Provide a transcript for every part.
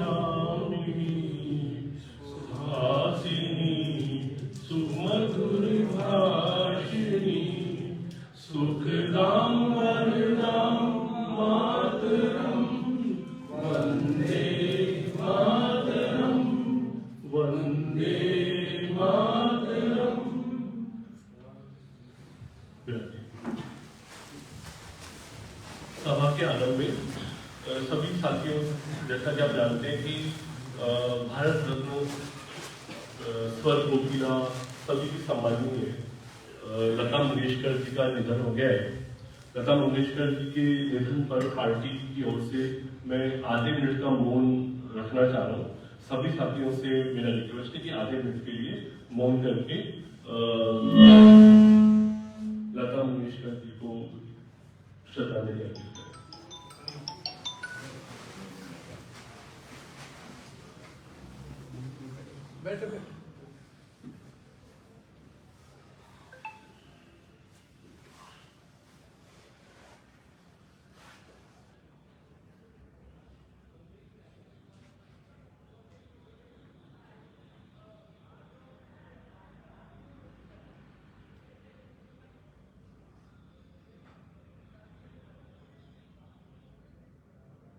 सुहासिनी सुहासिनी सुमधुर भाषिणी सुखदां वरदां मातरं वन्दे मातरं वन्दे मातरम। सभा के आरंभ में सभी साथियों, जैसा कि आप जानते हैं कि भारत रत्न स्वर कोकिला सभी की सम्माननीय लता मंगेशकर जी का निधन हो गया है। लता मंगेशकर जी के निधन पर पार्टी की ओर से मैं आधे मिनट का मौन रखना चाह रहा हूँ। सभी साथियों से मेरा रिक्वेस्ट है कि आधे मिनट के लिए मौन करके लता मंगेशकर जी को श्रद्धांजलि अर्पित करें। बैठो।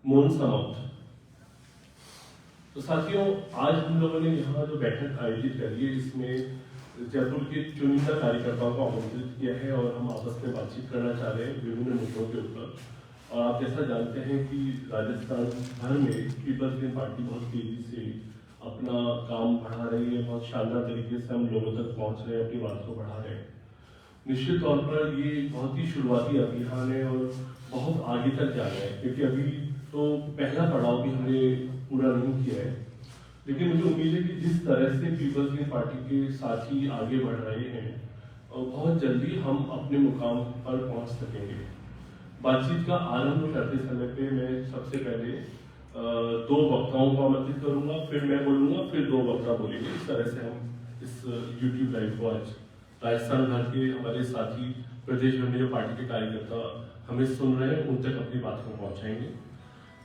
मौन समाप्त। तो साथियों, आज हम लोगों ने यहाँ जो बैठक आयोजित करी है, इसमें जयपुर के चुनिंदा कार्यकर्ताओं को आमंत्रित किया है और हम आपस में बातचीत करना चाह रहे हैं विभिन्न मुद्दों के ऊपर। और आप जैसा जानते हैं कि राजस्थान भर में पीपल्स ग्रीन पार्टी बहुत तेजी से अपना काम बढ़ा रही है, बहुत शानदार तरीके से हम लोगों तक पहुँच रहे हैं, अपनी बात को बढ़ा रहे हैं। निश्चित तौर पर ये बहुत ही शुरुआती अभियान है और बहुत आगे तक जा रहा है, क्योंकि अभी तो पहला पड़ाव भी हमने पूरा नहीं किया है। लेकिन मुझे उम्मीद है कि जिस तरह से पीपल्स ग्रीन पार्टी के साथी आगे बढ़ रहे हैं और बहुत जल्दी हम अपने मुकाम पर पहुंच सकेंगे। बातचीत का आरंभ करते समय पे मैं सबसे पहले दो वक्ताओं को आमंत्रित करूंगा, फिर मैं बोलूंगा, फिर दो वक्ता बोलेंगे। इस तरह से हम इस यूट्यूब लाइव को आज राजस्थान भर के हमारे साथी, प्रदेश भर में जो पार्टी के कार्यकर्ता हमें सुन रहे हैं, उन तक अपनी बात को पहुंचाएंगे।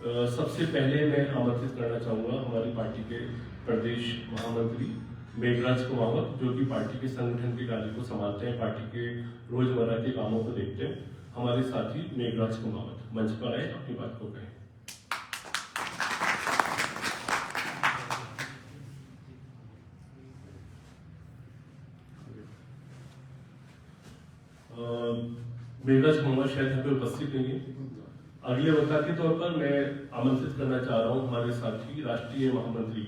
सबसे पहले मैं आमंत्रित करना चाहूँगा हमारी पार्टी के प्रदेश महामंत्री मेघराज कुमावत, जो कि पार्टी के संगठन के कार्य को संभालते हैं, पार्टी के रोजमर्रा के कामों को देखते हैं। हमारे साथी मेघराज कुमावत मंच पर आए, अपनी बात को कहें। मेघराज कुमावत शायद यहाँ पे उपस्थित नहीं है। अगले वक्ता के तौर पर मैं आमंत्रित करना चाह रहा हूँ हमारे साथी राष्ट्रीय महामंत्री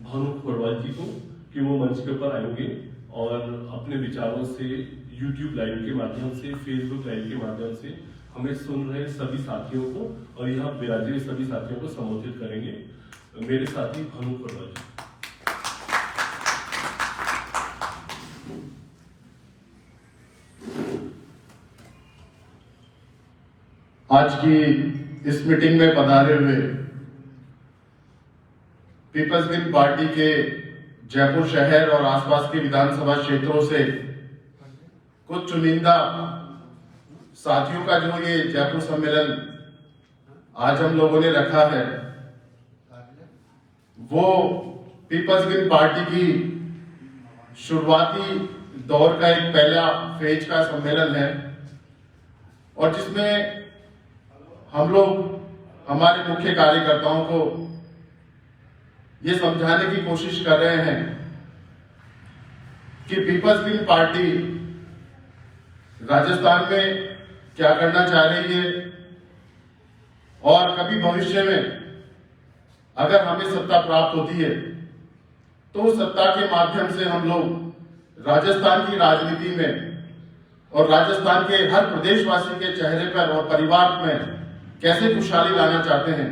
भानु खोड़वाल जी को, कि वो मंच के ऊपर आएंगे और अपने विचारों से यूट्यूब लाइव के माध्यम से, फेसबुक लाइव के माध्यम से हमें सुन रहे सभी साथियों को और यहाँ विराजे हुए सभी साथियों को संबोधित करेंगे। मेरे साथी भानु खोड़वाल जी। आज की इस मीटिंग में पधारे हुए पीपल्स ग्रीन पार्टी के जयपुर शहर और आसपास के विधानसभा क्षेत्रों से कुछ चुनिंदा साथियों का जो ये जयपुर सम्मेलन आज हम लोगों ने रखा है, वो पीपल्स ग्रीन पार्टी की शुरुआती दौर का एक पहला फेज का सम्मेलन है और जिसमें हम लोग हमारे मुख्य कार्यकर्ताओं को ये समझाने की कोशिश कर रहे हैं कि पीपल्स ग्रीन पार्टी राजस्थान में क्या करना चाह रही है और कभी भविष्य में अगर हमें सत्ता प्राप्त होती है तो उस सत्ता के माध्यम से हम लोग राजस्थान की राजनीति में और राजस्थान के हर प्रदेशवासी के चेहरे पर और परिवार में कैसे खुशहाली लाना चाहते हैं।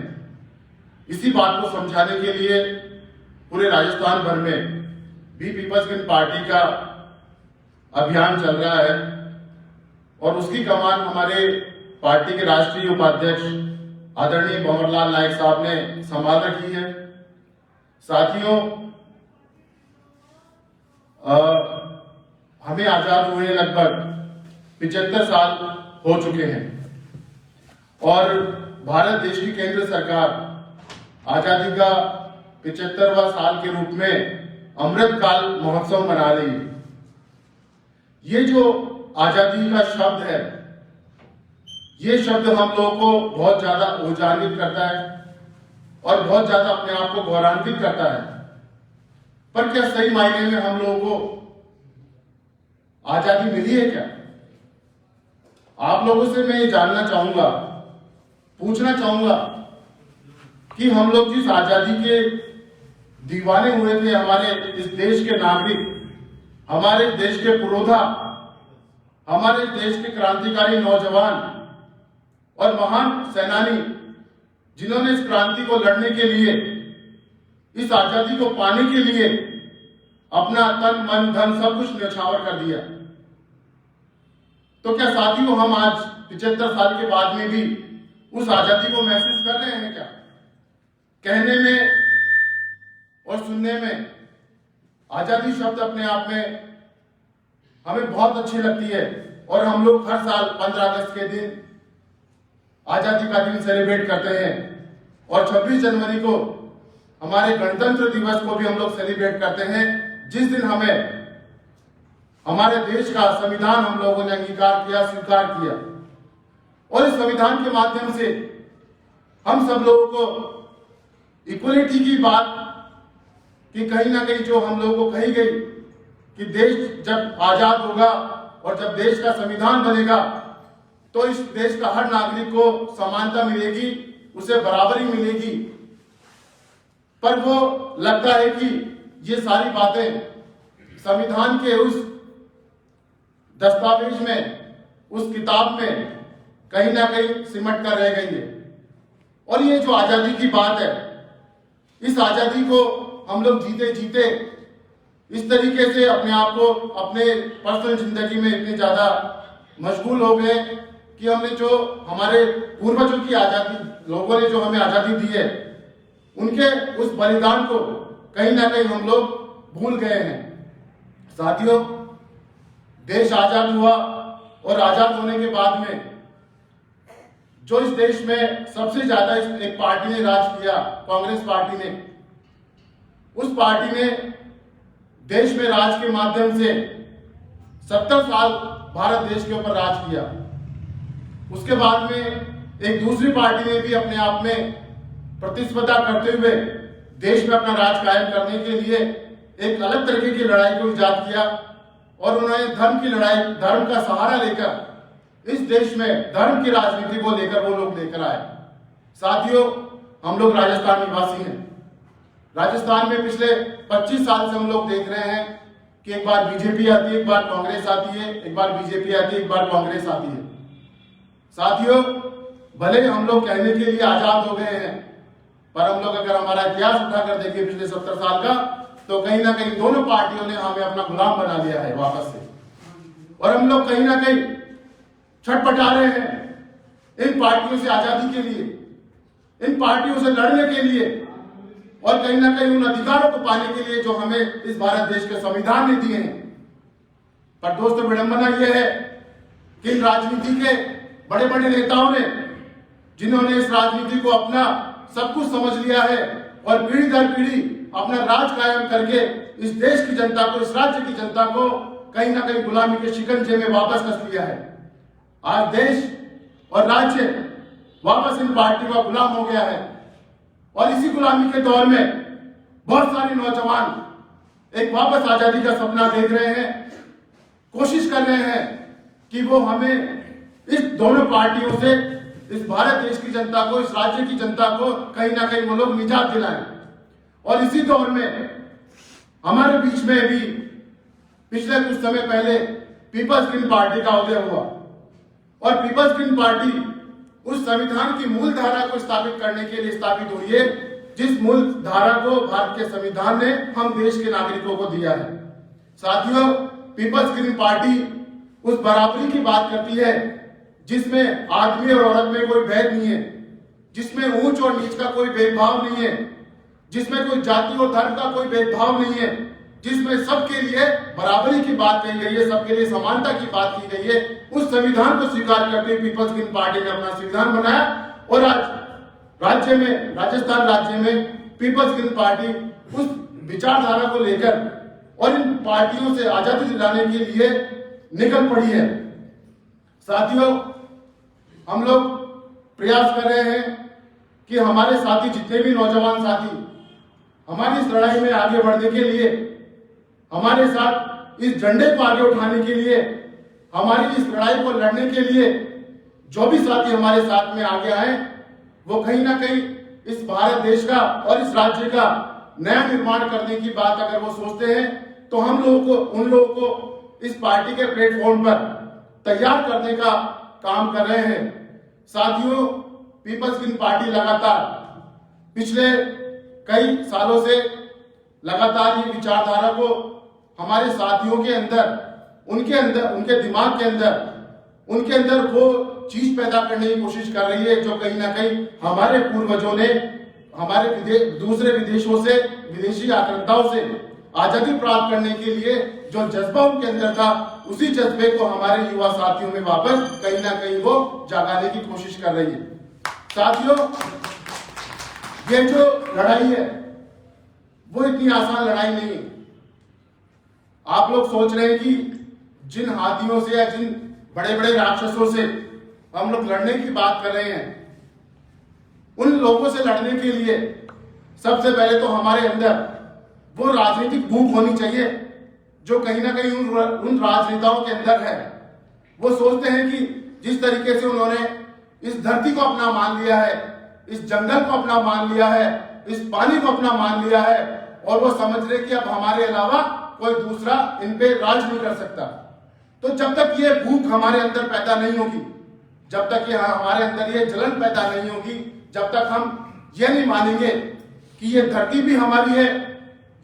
इसी बात को समझाने के लिए पूरे राजस्थान भर में भी पीपल्स ग्रीन पार्टी का अभियान चल रहा है और उसकी कमान हमारे पार्टी के राष्ट्रीय उपाध्यक्ष आदरणीय भंवरलाल नायक साहब ने संभाल रखी है। साथियों, हमें आजाद हुए लगभग 75 साल हो चुके हैं और भारत देश की केंद्र सरकार आजादी का 75वां साल के रूप में अमृत काल महोत्सव मना रही है। ये जो आजादी का शब्द है, ये शब्द हम लोगों को बहुत ज्यादा ऊर्जान्वित करता है और बहुत ज्यादा अपने आप को गौरवान्वित करता है। पर क्या सही मायने में हम लोगों को आजादी मिली है क्या? आप लोगों से मैं ये जानना चाहूंगा, पूछना चाहूंगा कि हम लोग जिस आजादी के दीवाने हुए थे, हमारे इस देश के नागरिक, हमारे देश के पुरोधा, हमारे देश के क्रांतिकारी नौजवान और महान सेनानी, जिन्होंने इस क्रांति को लड़ने के लिए, इस आजादी को पाने के लिए अपना तन मन धन सब कुछ न्यौछावर कर दिया, तो क्या साथियों हम आज 75 साल के बाद में भी उस आजादी को महसूस कर रहे हैं क्या? कहने में और सुनने में आजादी शब्द अपने आप में हमें बहुत अच्छी लगती है और हम लोग हर साल 15 अगस्त के दिन आजादी का दिन सेलिब्रेट करते हैं और 26 जनवरी को हमारे गणतंत्र दिवस को भी हम लोग सेलिब्रेट करते हैं, जिस दिन हमें हमारे देश का संविधान हम लोगों ने अंगीकार किया, स्वीकार किया। और इस संविधान के माध्यम से हम सब लोगों को इक्वलिटी की बात कि कहीं ना कहीं जो हम लोगों को कही गई कि देश जब आजाद होगा और जब देश का संविधान बनेगा तो इस देश का हर नागरिक को समानता मिलेगी, उसे बराबरी मिलेगी। पर वो लगता है कि ये सारी बातें संविधान के उस दस्तावेज में, उस किताब में कहीं ना कहीं सिमट कर रह गई है। और ये जो आजादी की बात है, इस आजादी को हम लोग जीते जीते इस तरीके से अपने आप को अपने पर्सनल जिंदगी में इतने ज्यादा मशगूल हो गए कि हमने जो हमारे पूर्वजों की आजादी, लोगों ने जो हमें आजादी दी है, उनके उस बलिदान को कहीं ना कहीं हम लोग भूल गए हैं। साथियों, देश आजाद हुआ और आजाद होने के बाद में जो इस देश में सबसे ज्यादा एक पार्टी ने राज किया, कांग्रेस पार्टी ने, उस पार्टी ने देश में राज के माध्यम से 70 साल भारत देश के ऊपर राज किया। उसके बाद में एक दूसरी पार्टी ने भी अपने आप में प्रतिस्पर्धा करते हुए देश में अपना राज कायम करने के लिए एक अलग तरीके की लड़ाई को इजाद किया और उन्होंने धर्म की लड़ाई, धर्म का सहारा लेकर इस देश में धर्म की राजनीति को लेकर वो लोग लेकर आए। साथियों, हम लोग राजस्थान निवासी हैं। राजस्थान में पिछले 25 साल से हम लोग देख रहे हैं कि एक बार बीजेपी आती है, एक बार कांग्रेस आती है, एक बार बीजेपी आती है, एक बार कांग्रेस आती है। साथियों, भले हम लोग कहने के लिए आजाद हो गए हैं, पर हम लोग अगर हमारा इतिहास उठाकर देखें पिछले 70 साल का, तो कहीं ना कहीं दोनों पार्टियों ने हमें अपना गुलाम बना लिया है वापस से। और हम लोग कहीं ना कहीं छटपटा रहे हैं इन पार्टियों से आजादी के लिए, इन पार्टियों से लड़ने के लिए और कहीं ना कहीं उन अधिकारों को पाने के लिए जो हमें इस भारत देश के संविधान ने दिए हैं। पर दोस्तों, विडंबना यह है कि इन राजनीति के बड़े बड़े नेताओं ने, जिन्होंने इस राजनीति को अपना सब कुछ समझ लिया है और पीढ़ी दर पीढ़ी अपना राज कायम करके इस देश की जनता को, इस राज्य की जनता को कहीं ना कहीं गुलामी के शिकंजे में वापस कस लिया है। आज देश और राज्य वापस इन पार्टियों का गुलाम हो गया है और इसी गुलामी के दौर में बहुत सारे नौजवान एक वापस आजादी का सपना देख रहे हैं, कोशिश कर रहे हैं कि वो हमें इस दोनों पार्टियों से, इस भारत देश की जनता को, इस राज्य की जनता को कहीं ना कहीं वो लोग निजात दिलाएं। और इसी दौर में हमारे बीच में भी पिछले कुछ समय पहले पीपल्स ग्रीन पार्टी का उदय हुआ और पीपल्स ग्रीन पार्टी उस संविधान की मूल धारा को स्थापित करने के लिए स्थापित हुई है, जिस मूल धारा को भारत के संविधान ने हम देश के नागरिकों को दिया है। साथियों, पीपल्स ग्रीन पार्टी उस बराबरी की बात करती है जिसमें आदमी और औरत में कोई भेद नहीं है, जिसमें ऊंच और नीच का कोई भेदभाव नहीं है, जिसमें कोई जाति और धर्म का कोई भेदभाव नहीं है, जिसमें सबके लिए बराबरी की बात कही गई है, सबके लिए समानता की बात की गई है। उस संविधान को स्वीकार करते हुए पीपल्स ग्रीन पार्टी ने अपना संविधान बनाया और आज राज्य में, राजस्थान राज्य में पीपल्स ग्रीन पार्टी उस विचारधारा को लेकर और इन पार्टियों से आजादी दिलाने के लिए निकल पड़ी है। साथियों, हम लोग प्रयास कर रहे हैं कि हमारे साथी, जितने भी नौजवान साथी हमारी इस लड़ाई में आगे बढ़ने के लिए, हमारे साथ इस झंडे को आगे उठाने के लिए, हमारी इस लड़ाई को लड़ने के लिए जो भी साथी हमारे साथ में आगे आए, वो कहीं ना कहीं इस भारत देश का और इस राज्य का नया निर्माण करने की बात अगर वो सोचते हैं, तो हम लोगों को, उन लोगों को इस पार्टी के प्लेटफॉर्म पर तैयार करने का काम कर रहे हैं। साथियों, पीपल्स ग्रीन पार्टी लगातार पिछले कई सालों से लगातार ये विचारधारा को हमारे साथियों के अंदर, उनके दिमाग के अंदर, उनके अंदर वो चीज पैदा करने की कोशिश कर रही है जो कहीं ना कहीं हमारे पूर्वजों ने हमारे दूसरे विदेशों से, विदेशी आक्रांताओं से आजादी प्राप्त करने के लिए जो जज्बा उनके अंदर था, उसी जज्बे को हमारे युवा साथियों में वापस कहीं ना कहीं वो जगाने की कोशिश कर रही है। साथियों, ये जो लड़ाई है वो इतनी आसान लड़ाई नहीं है। आप लोग सोच रहे हैं कि जिन हाथियों से या जिन बड़े बड़े राक्षसों से हम लोग लड़ने की बात कर रहे हैं, उन लोगों से लड़ने के लिए सबसे पहले तो हमारे अंदर वो राजनीतिक भूख होनी चाहिए जो कहीं ना कहीं उन राजनेताओं के अंदर है। वो सोचते हैं कि जिस तरीके से उन्होंने इस धरती को अपना मान लिया है, इस जंगल को अपना मान लिया है, इस पानी को अपना मान लिया है, और वो समझ रहे कि अब हमारे अलावा कोई दूसरा इन पे राज नहीं कर सकता। तो जब तक ये भूख हमारे अंदर पैदा नहीं होगी, जब तक ये हमारे अंदर ये जलन पैदा नहीं होगी, जब तक हम ये नहीं मानेंगे कि ये धरती भी हमारी है,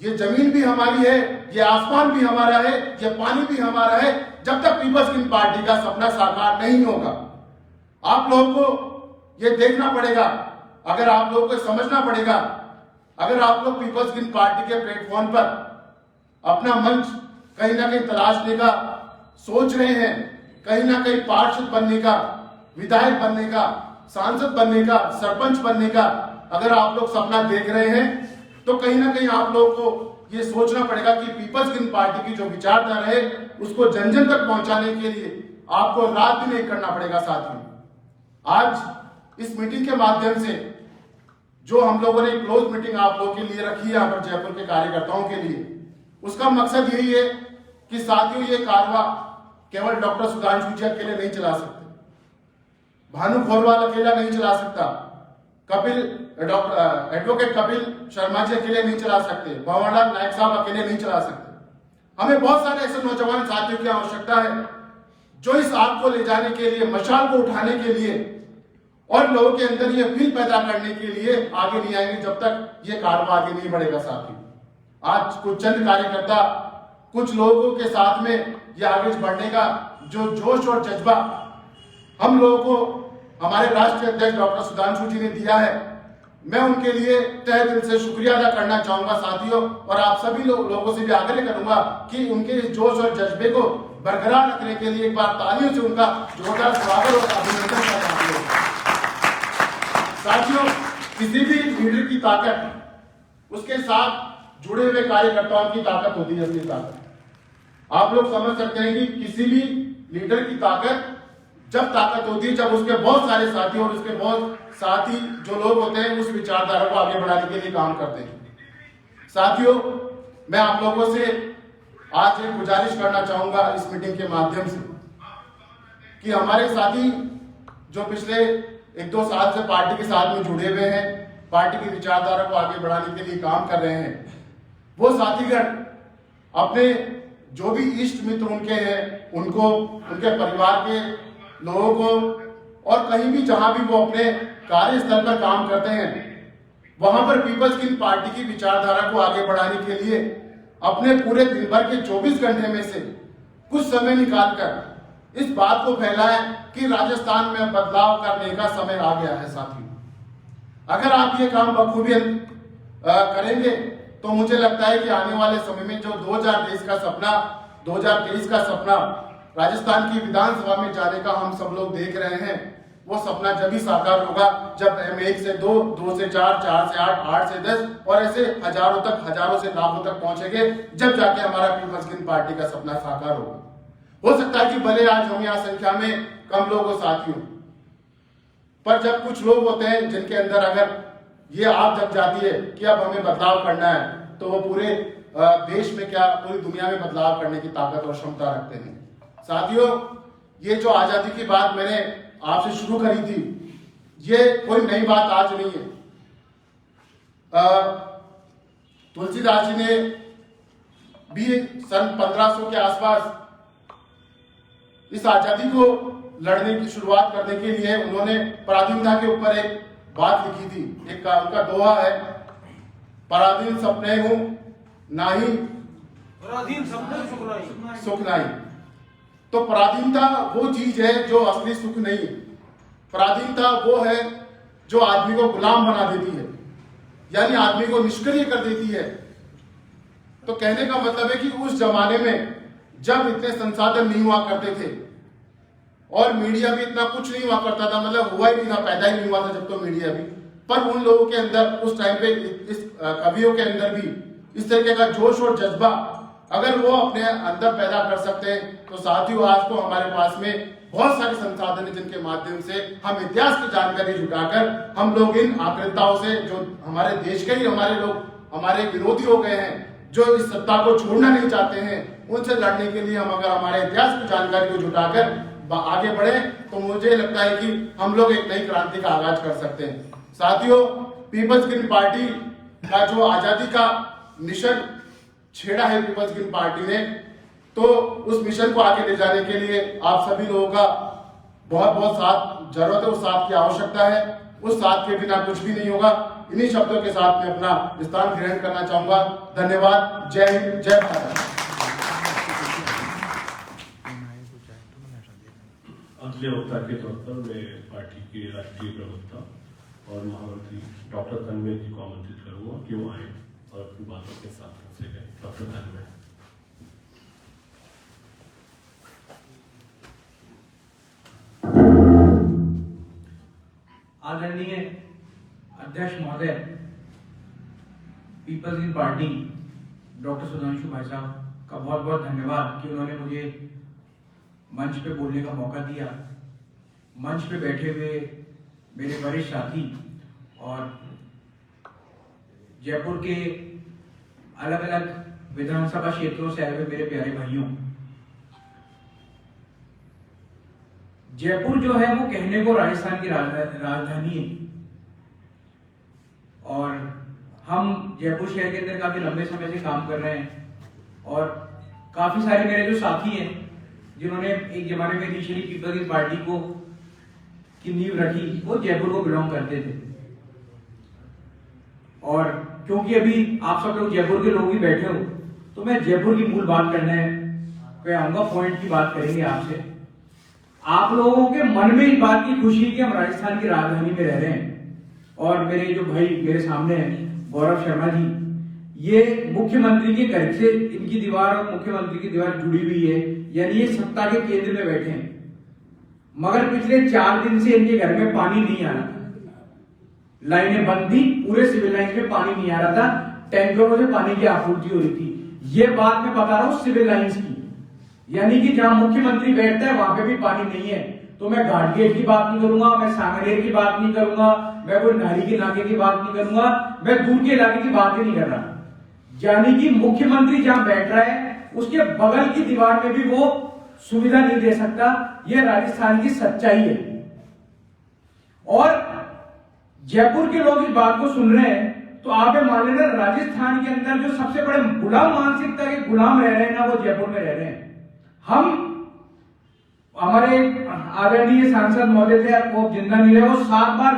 ये जमीन भी हमारी है, ये आसमान भी हमारा है, ये पानी भी हमारा है, जब तक पीपल्स ग्रीन पार्टी का सपना साकार नहीं होगा। आप लोगों को ये देखना पड़ेगा, अगर आप लोगों को समझना पड़ेगा, अगर आप लोग पीपल्स ग्रीन पार्टी के प्लेटफॉर्म पर अपना मंच कहीं ना कहीं तलाशने का सोच रहे हैं, कहीं ना कहीं पार्षद बनने का, विधायक बनने का, सांसद बनने का, सरपंच बनने का अगर आप लोग सपना देख रहे हैं, तो कहीं ना कहीं आप लोगों को ये सोचना पड़ेगा कि पीपल्स ग्रीन पार्टी की जो विचारधारा है उसको जन जन तक पहुंचाने के लिए आपको रात दिन एक करना पड़ेगा। साथियों, आज इस मीटिंग के माध्यम से जो हम लोगों ने क्लोज मीटिंग आप लोगों के लिए रखी है यहाँ पर जयपुर के कार्यकर्ताओं के लिए, उसका मकसद यही है कि साथियों, ये कारवा केवल डॉक्टर सुधांशु जी अकेले नहीं चला सकते, भानु खोरवाल अकेला नहीं चला सकता, एडवोकेट कपिल शर्मा जी अकेले नहीं चला सकते, भंवरलाल नायक साहब अकेले नहीं चला सकते। हमें बहुत सारे ऐसे नौजवान साथियों की आवश्यकता है जो इस आग को ले जाने के लिए, मशाल को उठाने के लिए और लोगों के अंदर ये फील पैदा करने के लिए आगे नहीं आएंगे जब तक ये कारवा आगे नहीं बढ़ेगा। साथियों, आज कुछ चंद कार्यकर्ता, कुछ लोगों के साथ में ये आगे बढ़ने का जो जोश और जज्बा हम लोगों को हमारे राष्ट्रीय अध्यक्ष डॉक्टर सुधांशु जी ने दिया है, मैं उनके लिए तहे दिल से शुक्रिया अदा करना चाहूंगा साथियों, और आप सभी लोगों से भी आग्रह करूंगा कि उनके इस जोश और जज्बे को बरकरार रखने के लिए एक बार तालियों से उनका जोरदार स्वागत और अभिनंदन करना चाहिए। साथियों, किसी भी लीडर की ताकत उसके साथ जुड़े हुए कार्यकर्ताओं की ताकत होती है, असली ताकत। आप लोग समझ सकते हैं कि किसी भी लीडर की ताकत जब ताकत होती है जब उसके बहुत सारे साथी और उसके बहुत साथी जो लोग होते हैं उस विचारधारा को आगे बढ़ाने के लिए काम करते हैं। साथियों, मैं आप लोगों से आज एक गुजारिश करना चाहूंगा इस मीटिंग के माध्यम से कि हमारे साथी जो पिछले 1-2 साल से पार्टी के साथ में जुड़े हुए हैं, पार्टी की विचारधारा को आगे बढ़ाने के लिए काम कर रहे हैं, वो साथीगण अपने जो भी इष्ट मित्र उनके हैं, उनको, उनके परिवार के लोगों को, और कहीं भी जहां भी वो अपने कार्यस्थल पर काम करते हैं, वहां पर पीपल्स ग्रीन पार्टी की विचारधारा को आगे बढ़ाने के लिए अपने पूरे दिन भर के 24 घंटे में से कुछ समय निकालकर इस बात को फैलाएं कि राजस्थान में बदलाव करने का समय आ गया है। साथियों, अगर आप ये काम बखूबी करेंगे तो मुझे लगता है कि आने वाले समय में जो 2023 का सपना राजस्थान की विधानसभा में जाने का हम सब लोग देख रहे हैं, वो सपना जब ही साकार होगा जब हम 1 से 2, 2 से 4, 4 से 8, 8 से 10 और ऐसे हजारों से लाखों तक पहुंचेंगे, जब जाके हमारा पीपल्स ग्रीन पार्टी का सपना साकार होगा। हो सकता है कि भले आज हम यहाँ संख्या में कम लोग हो साथियों, पर जब कुछ लोग होते हैं जिनके अंदर अगर ये आग जग जाती है कि अब हमें बदलाव करना है, तो वो पूरे देश में क्या पूरी दुनिया में बदलाव करने की ताकत और क्षमता रखते हैं। साथियों, ये जो आजादी की बात मैंने आपसे शुरू करी थी, ये कोई नई बात आज नहीं है। तुलसीदास जी ने भी सन 1500 के आसपास इस आजादी को लड़ने की शुरुआत करने के लिए उन्होंने पराधीनता के ऊपर एक बात लिखी थी। एक उनका दोहा है, पराधीन सपने हूं नाही पराधीन सपने सुख नहीं। तो पराधीनता वो चीज है जो असली सुख नहीं है। पराधीनता वो है जो आदमी को गुलाम बना देती है, यानी आदमी को निष्क्रिय कर देती है। तो कहने का मतलब है कि उस जमाने में जब इतने संसाधन नहीं हुआ करते थे और मीडिया भी इतना कुछ नहीं हुआ करता था, मतलब हुआ ही नहीं था, पैदा ही नहीं हुआ था जब तो मीडिया भी, पर उन लोगों के अंदर उस टाइम पे इस कवियों के अंदर भी इस तरीके का जोश और जज्बा अगर वो अपने अंदर पैदा कर सकते हैं, तो साथियों आज तो हमारे पास में बहुत सारे संसाधन है जिनके माध्यम से हम इतिहास की जानकारी जुटाकर हम लोग इन आक्रांताओं से, जो हमारे देश के ही हमारे लोग हमारे विरोधी हो गए हैं, जो इस सत्ता को छोड़ना नहीं चाहते हैं, उनसे लड़ने के लिए हम अगर हमारे इतिहास की जानकारी को जुटाकर आगे बढ़े, तो मुझे लगता है कि हम लोग एक नई क्रांति का आगाज कर सकते हैं। साथियों, पीपल्स ग्रीन पार्टी का जो आजादी का मिशन छेड़ा है पीपल्स ग्रीन पार्टी ने, तो उस मिशन को आगे ले जाने के लिए आप सभी लोगों का बहुत बहुत साथ जरूरत है, उस साथ की आवश्यकता है। उस साथ के बिना कुछ भी नहीं होगा। इन्हीं शब्दों के साथ मैं अपना स्थान ग्रहण करना चाहूंगा। धन्यवाद। जय हिंद, जय भारत। अगले वक्ता के तौर पर मैं पार्टी के राष्ट्रीय प्रवक्ता और महामंत्री डॉक्टर तन्मय जी को आमंत्रित करूंगा कि वो आए और अपनी बातों के साथ से गए। डॉक्टर तन्मय। आदरणीय अध्यक्ष महोदय, peoples green party doctor Sudhanshu भाई साहब का बहुत बहुत धन्यवाद कि उन्होंने मुझे मंच पे बोलने का मौका दिया। मंच पे बैठे हुए मेरे वरिष्ठ साथी और जयपुर के अलग अलग विधानसभा क्षेत्रों से आए हुए मेरे प्यारे भाइयों, जयपुर जो है वो कहने को राजस्थान की राजधानी है और हम जयपुर शहर के अंदर काफी लंबे समय से काम कर रहे हैं और काफी सारे मेरे जो साथी हैं जिन्होंने एक जमाने में इनिशियली पीपल्स ग्रीन पार्टी को की नींव रखी, वो जयपुर को बिलोंग करते थे। और क्योंकि अभी आप सब लोग जयपुर के लोग ही बैठे हो, तो मैं जयपुर की मूल बात करने पे आऊंगा। पॉइंट की बात करेंगे आपसे। आप लोगों के मन में इस बात की खुशी कि हम राजस्थान की राजधानी में रह रहे हैं और मेरे जो भाई मेरे सामने हैं गौरव शर्मा जी, ये मुख्यमंत्री के घर से इनकी दीवार और मुख्यमंत्री की दीवार जुड़ी हुई है, यानी ये सत्ता के केंद्र में बैठे हैं। मगर पिछले 4 दिन से इनके घर में पानी नहीं आ रहा था। लाइनें बंद थी, पूरे सिविल लाइन में पानी नहीं आ रहा था, टैंकरों से पानी की आपूर्ति हो रही थी। ये बात मैं बता रहा हूं सिविल लाइंस की, यानी कि जहां मुख्यमंत्री बैठता है वहां पे भी पानी नहीं है। तो मैं घाटगेट की बात नहीं करूंगा, मैं सांगनेर की बात नहीं करूंगा, मैं कोई नारी के इलाके की बात नहीं करूंगा, मैं दूर के इलाके की बात ही नहीं कर रहा। यानी कि मुख्यमंत्री जहां बैठ रहा है उसके बगल की दीवार में भी वो सुविधा नहीं दे सकता। यह राजस्थान की सच्चाई है और जयपुर के लोग इस बात को सुन रहे हैं, तो आप ये मान लेना राजस्थान के अंदर जो सबसे बड़े गुलाम मानसिकता के गुलाम रह रहे हैं ना, वो जयपुर में रह रहे हैं। हम हमारे आदरणीय सांसद महोदय थे, वो जिंदा नहीं रहे, वो 7 बार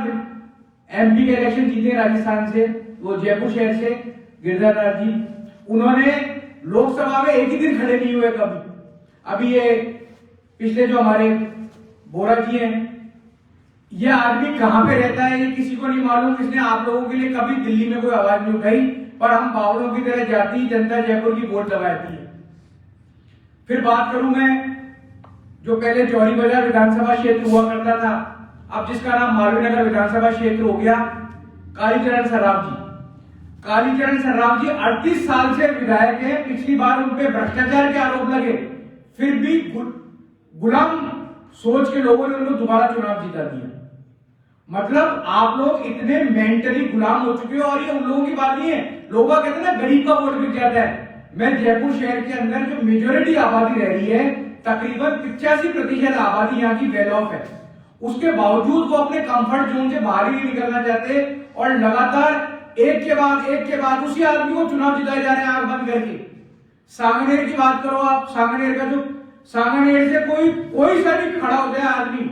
एमपी के इलेक्शन जीते राजस्थान से, वो जयपुर शहर से गिरधाराज जी। उन्होंने लोकसभा में एक ही दिन खड़े नहीं हुए कभी। अभी ये पिछले जो हमारे बोरा जी हैं, ये आदमी कहां पे रहता है ये किसी को नहीं मालूम। इसने आप लोगों के लिए कभी दिल्ली में कोई आवाज नहीं उठाई, पर हम बावड़ों की तरह जाती जनता जयपुर की वोट दबाती है। फिर बात करूं मैं जो पहले जौहरी बाजार विधानसभा क्षेत्र हुआ करता था, अब जिसका नाम मालवीय नगर विधानसभा क्षेत्र हो गया, कालीचरण सर्राफ जी। कालीचरण सर्राफ जी 38 साल से विधायक हैं। पिछली बार उन पे भ्रष्टाचार के आरोप लगे, फिर भी गुलाम सोच के लोगों ने उनको दोबारा चुनाव जीता दिया। मतलब आप लोग इतने मेंटली गुलाम हो चुके हो। और ये उन लोगों की बात नहीं है, लोग कहते हैं ना गरीब का वोट बिक जाता है। मैं जयपुर शहर के अंदर जो मेजोरिटी आबादी रह रही है, तकरीबन 85% आबादी यहाँ की वेल ऑफ है, उसके बावजूद वो अपने कंफर्ट जोन से बाहर ही नहीं निकलना चाहते और लगातार एक के बाद उसी आदमी को चुनाव जिताए जा रहे हैं आंख बंद करके। सांगनेर की बात करो आप, सांगनेर का जो सांगनेर से कोई सा भी खड़ा होता है आदमी,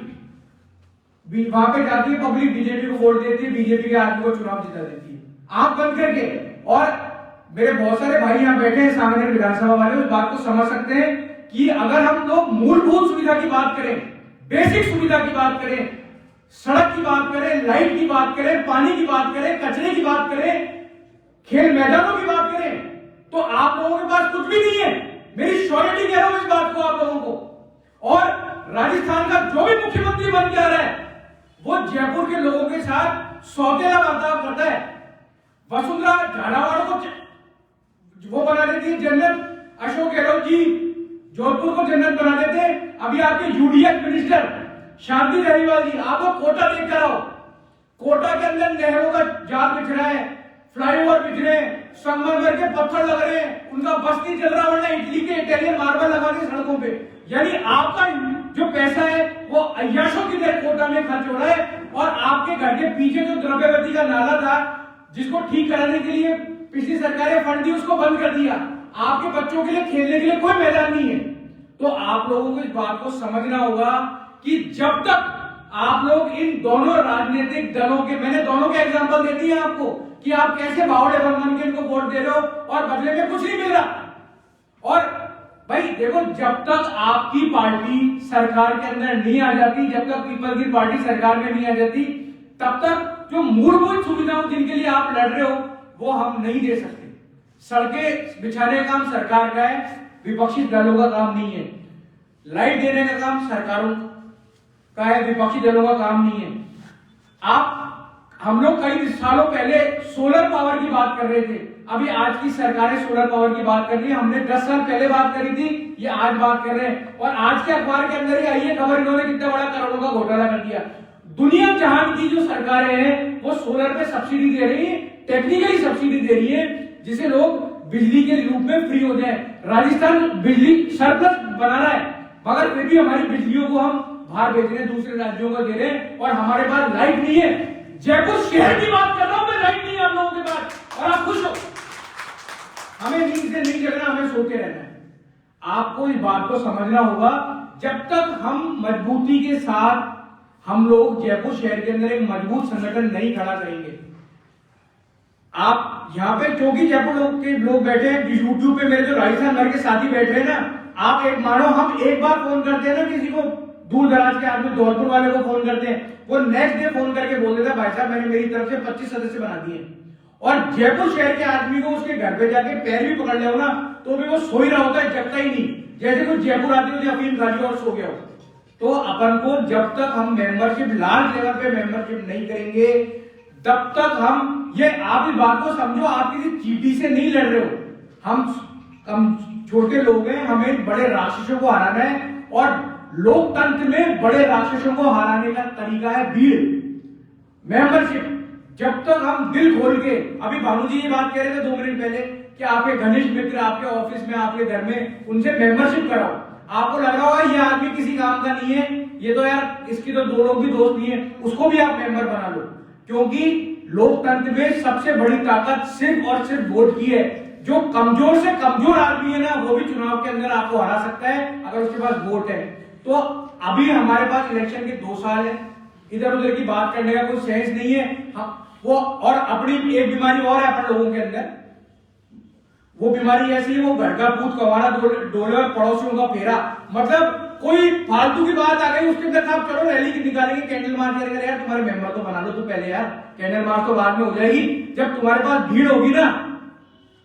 वहां पे जाती है पब्लिक, बीजेपी को वोट देती है, बीजेपी के आदमी को चुनाव जिता देती है आंख बंद करके। और मेरे बहुत सारे भाई यहाँ बैठे हैं सांगनेर विधानसभा वाले, उस बात को समझ सकते हैं कि अगर हम लोग मूलभूत सुविधा की बात करें, बेसिक सुविधा की बात करें, सड़क की बात करें, लाइट की बात करें, पानी की बात करें, कचरे की बात करें, खेल मैदानों की बात करें, तो आप लोगों के पास कुछ भी नहीं है। मेरी श्योरिटी कह रहा हूं इस बात को आप लोगों को। और राजस्थान का जो भी मुख्यमंत्री बन के आ रहा है वो जयपुर के लोगों के साथ सौतेला बर्ताव करता है। वसुंधरा झालावाड़ को वो बना देती है जन्नत, अशोक गहलोत जी जोधपुर को जन्नत बना देते हैं। अभी आपके यूडीएफ मिनिस्टर शांति धारीवाल जी, आपको कोटा देख कर आओ, कोटा के अंदर नहरों का जाल बिछ रहा है, फ्लाईओवर बिछ रहे हैं, संगमरमर के पत्थर लग रहे हैं, उनका बस नहीं चल रहा, वरना इटली के इटालियन मार्बल लगा के सड़कों पे। यानी आपका जो पैसा है वो अय्याशों की तरह कोटा में खर्च हो रहा है। और आपके घर के पीछे जो द्रव्यवती का नाला था, जिसको ठीक कराने के लिए पिछली सरकारें फंड दी, उसको बंद कर दिया। आपके बच्चों के लिए खेलने के लिए कोई मैदान नहीं है। तो आप लोगों को इस बात को समझना होगा कि जब तक आप लोग इन दोनों राजनीतिक दलों के, मैंने दोनों के एग्जांपल दे दिए आपको कि आप कैसे बावड़े बन के इनको वोट दे रहे हो और बदले में कुछ नहीं मिल रहा। और भाई देखो, जब तक आपकी पार्टी सरकार के अंदर नहीं आ जाती, जब तक पीपल की पार्टी सरकार में नहीं आ जाती, तब तक जो मूलभूत सुविधाओं जिनके लिए आप लड़ रहे हो वो हम नहीं दे सकते। सड़कें बिछाने का काम सरकार का है, विपक्षी दलों का काम नहीं है। लाइट देने का काम सरकारों का है, विपक्षी दलों का काम नहीं है। हम लोग कई सालों पहले सोलर पावर की बात कर रहे थे, अभी आज की सरकारें सोलर पावर की बात कर रही है। हमने 10 साल पहले बात करी थी, ये आज बात कर रहे हैं। और आज के अखबार के अंदर ही आई है खबर, इन्होंने कितना बड़ा करोड़ों का घोटाला कर दिया। दुनिया जहां की जो सरकारें हैं वो सोलर पे सब्सिडी दे रही है, टेक्निकली सब्सिडी दे रही है, जिसे लोग बिजली के रूप में फ्री हो जाए। राजस्थान बिजली सरप्लस बना रहा है, मगर फिर भी हमारी बिजलियों को हम बाहर भेज रहे हैं, दूसरे राज्यों को दे रहे हैं, और हमारे पास लाइट नहीं है। जयपुर शहर की बात कर रहा हूं मैं, लाइट नहीं है आप लोगों के पास, और आप खुश हो। हमें नींद से नहीं जगना, हमें सोते रहना है। आपको इस बात को समझना होगा, जब तक हम मजबूती के साथ हम लोग जयपुर शहर के अंदर एक मजबूत संगठन नहीं खड़ा करेंगे। आप यहाँ पे क्योंकि जयपुर के लोग बैठे हैं, यूट्यूब पे मेरे जो राजस्थान भर के साथी बैठे हैं ना, आप एक मानो हम एक बार फोन करते हैं ना किसी को, दूर दराज के आदमी धौलपुर वाले को फोन करते हैं, वो नेक्स्ट डे फोन करके बोल देता है भाई साहब मैंने मेरी तरफ से 25 सदस्य बना दिए। और जयपुर शहर के आदमी को उसके घर पे जाके पैर भी पकड़ लिया ना तो भी वो सो ही रहा होता है, जगता ही नहीं, जैसे कोई जयपुर आती हो अफीम खाली और सो गया हो। तो अपन को जब तक हम मेंबरशिप लार्ज लेवल पे मेंबरशिप नहीं करेंगे, तब तक हम ये, आप इस बात को समझो, आप किसी चीटी से नहीं लड़ रहे हो। हम छोटे लोग हैं, हमें बड़े राक्षसों को हराना है, और लोकतंत्र में बड़े राक्षसों को हराने का तरीका है भीड़, मेंबरशिप। जब तक हम दिल खोल के, अभी भानु जी ये बात कह रहे थे 2 मिनट पहले कि आपके घनिष्ठ मित्र आपके ऑफिस में, आपके घर में, उनसे मेंबरशिप कराओ। आपको लग रहा होगा ये आदमी किसी काम का नहीं है, ये तो यार इसकी तो 2 लोग भी दोस्त नहीं है, उसको भी आप मेंबर बना लो। क्योंकि लोकतंत्र में सबसे बड़ी ताकत सिर्फ और सिर्फ वोट की है। जो कमजोर से कमजोर आदमी है ना, वो भी चुनाव के अंदर आपको हरा सकता है अगर उसके पास वोट है। तो अभी हमारे पास इलेक्शन के 2 साल है, इधर उधर की बात करने का कोई सेंस नहीं है। वो और अपनी एक बीमारी और है अपन लोगों के अंदर, वो बीमारी ऐसी है, वो घर का भूत कवाड़ा डोले और पड़ोसियों का फेरा। मतलब कोई फालतू की बात आ गई, उसके अंदर आप चलो रैली निकालेंगे, कैंडल मार्च करेंगे, यार तुम्हारे मेंबर तो बना लो तो पहले, यार कैंडल मार्च तो बाद में हो जाएगी। जब तुम्हारे पास भीड़ होगी ना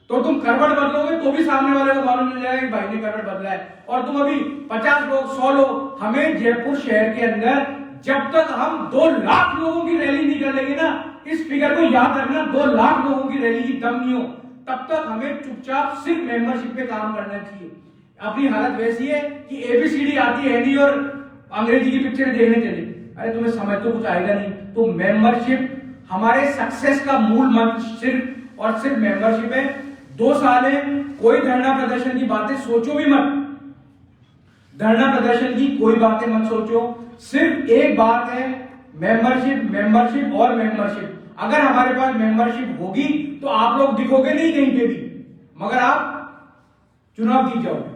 तो तुम करवट बदलोगे तो भी सामने वाले को मालूम मिल जाएगा कि भाई ने करवट बदला है। और तुम अभी 50 लोग 100 लोग, हमें जयपुर शहर के अंदर जब तक हम 2 लाख लोगों की रैली नहीं कर लेंगे ना, इस फिगर को याद रखना, 2 लाख लोगों की रैली की दम नहीं हो, तब तक हमें चुपचाप सिर्फ मेंबरशिप पे काम करना चाहिए। अपनी हालत वैसी है कि ABCD आती है नहीं और अंग्रेजी की पिक्चर देखने चले, अरे तुम्हें समझ तो कुछ आएगा नहीं। तो मेंबरशिप हमारे सक्सेस का मूल मंत्र सिर्फ और सिर्फ मेंबरशिप है। 2 साल है, कोई धरना प्रदर्शन की बातें सोचो भी मत, धरना प्रदर्शन की कोई बातें मत सोचो, सिर्फ एक बात है, मेंबरशिप, मेंबरशिप और मेंबरशिप। अगर हमारे पास मेंबरशिप होगी तो आप लोग दिखोगे नहीं कहीं पे भी, मगर आप चुनाव जीत जाओगे।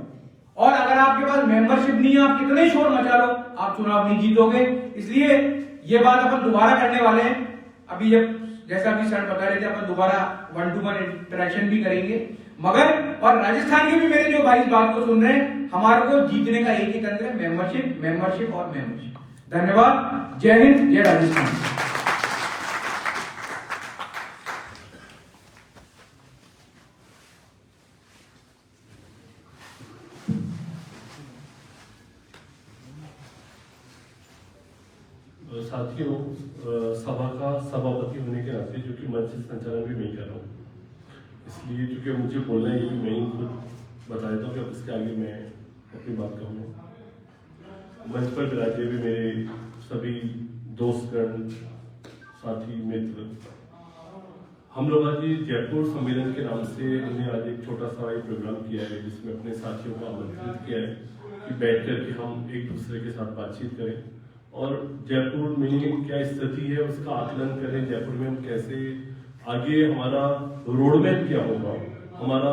और अगर आपके पास मेंबरशिप नहीं है, आप कितने शोर मचा लो, आप चुनाव नहीं जीतोगे। इसलिए ये बात अपन दोबारा करने वाले हैं। अभी जब जैसा अभी सर बता रहे थे, अपन दोबारा 1-to-1 इंटरेक्शन भी करेंगे। मगर और राजस्थान के भी मेरे जो भाई इस बात को सुन रहे हैं, हमारे को जीतने का एक ही तंत्र है, मेंबरशिप, मेंबरशिप और मेंबरशिप। धन्यवाद। जय हिंद, जय राजस्थान। साथियों, सभा का सभापति होने के नाते, जो कि मंच संचालन भी मैं कर रहा हूँ, इसलिए क्योंकि मुझे बोलना है, ये भी मैं ही खुद बता देता हूँ कि अब इसके आगे मैं अपनी बात कहूँगा। मंच पर विराजे भी मेरे सभी दोस्तगण, साथी, मित्र, हम लोग आज जयपुर सम्मेलन के नाम से हमने आज एक छोटा सा एक प्रोग्राम किया है, जिसमें अपने साथियों को आमंत्रित किया है कि बैठ कर के हम एक दूसरे के साथ बातचीत करें और जयपुर में क्या स्थिति है उसका आकलन करें। जयपुर में हम कैसे आगे, हमारा रोड मैप क्या होगा, हमारा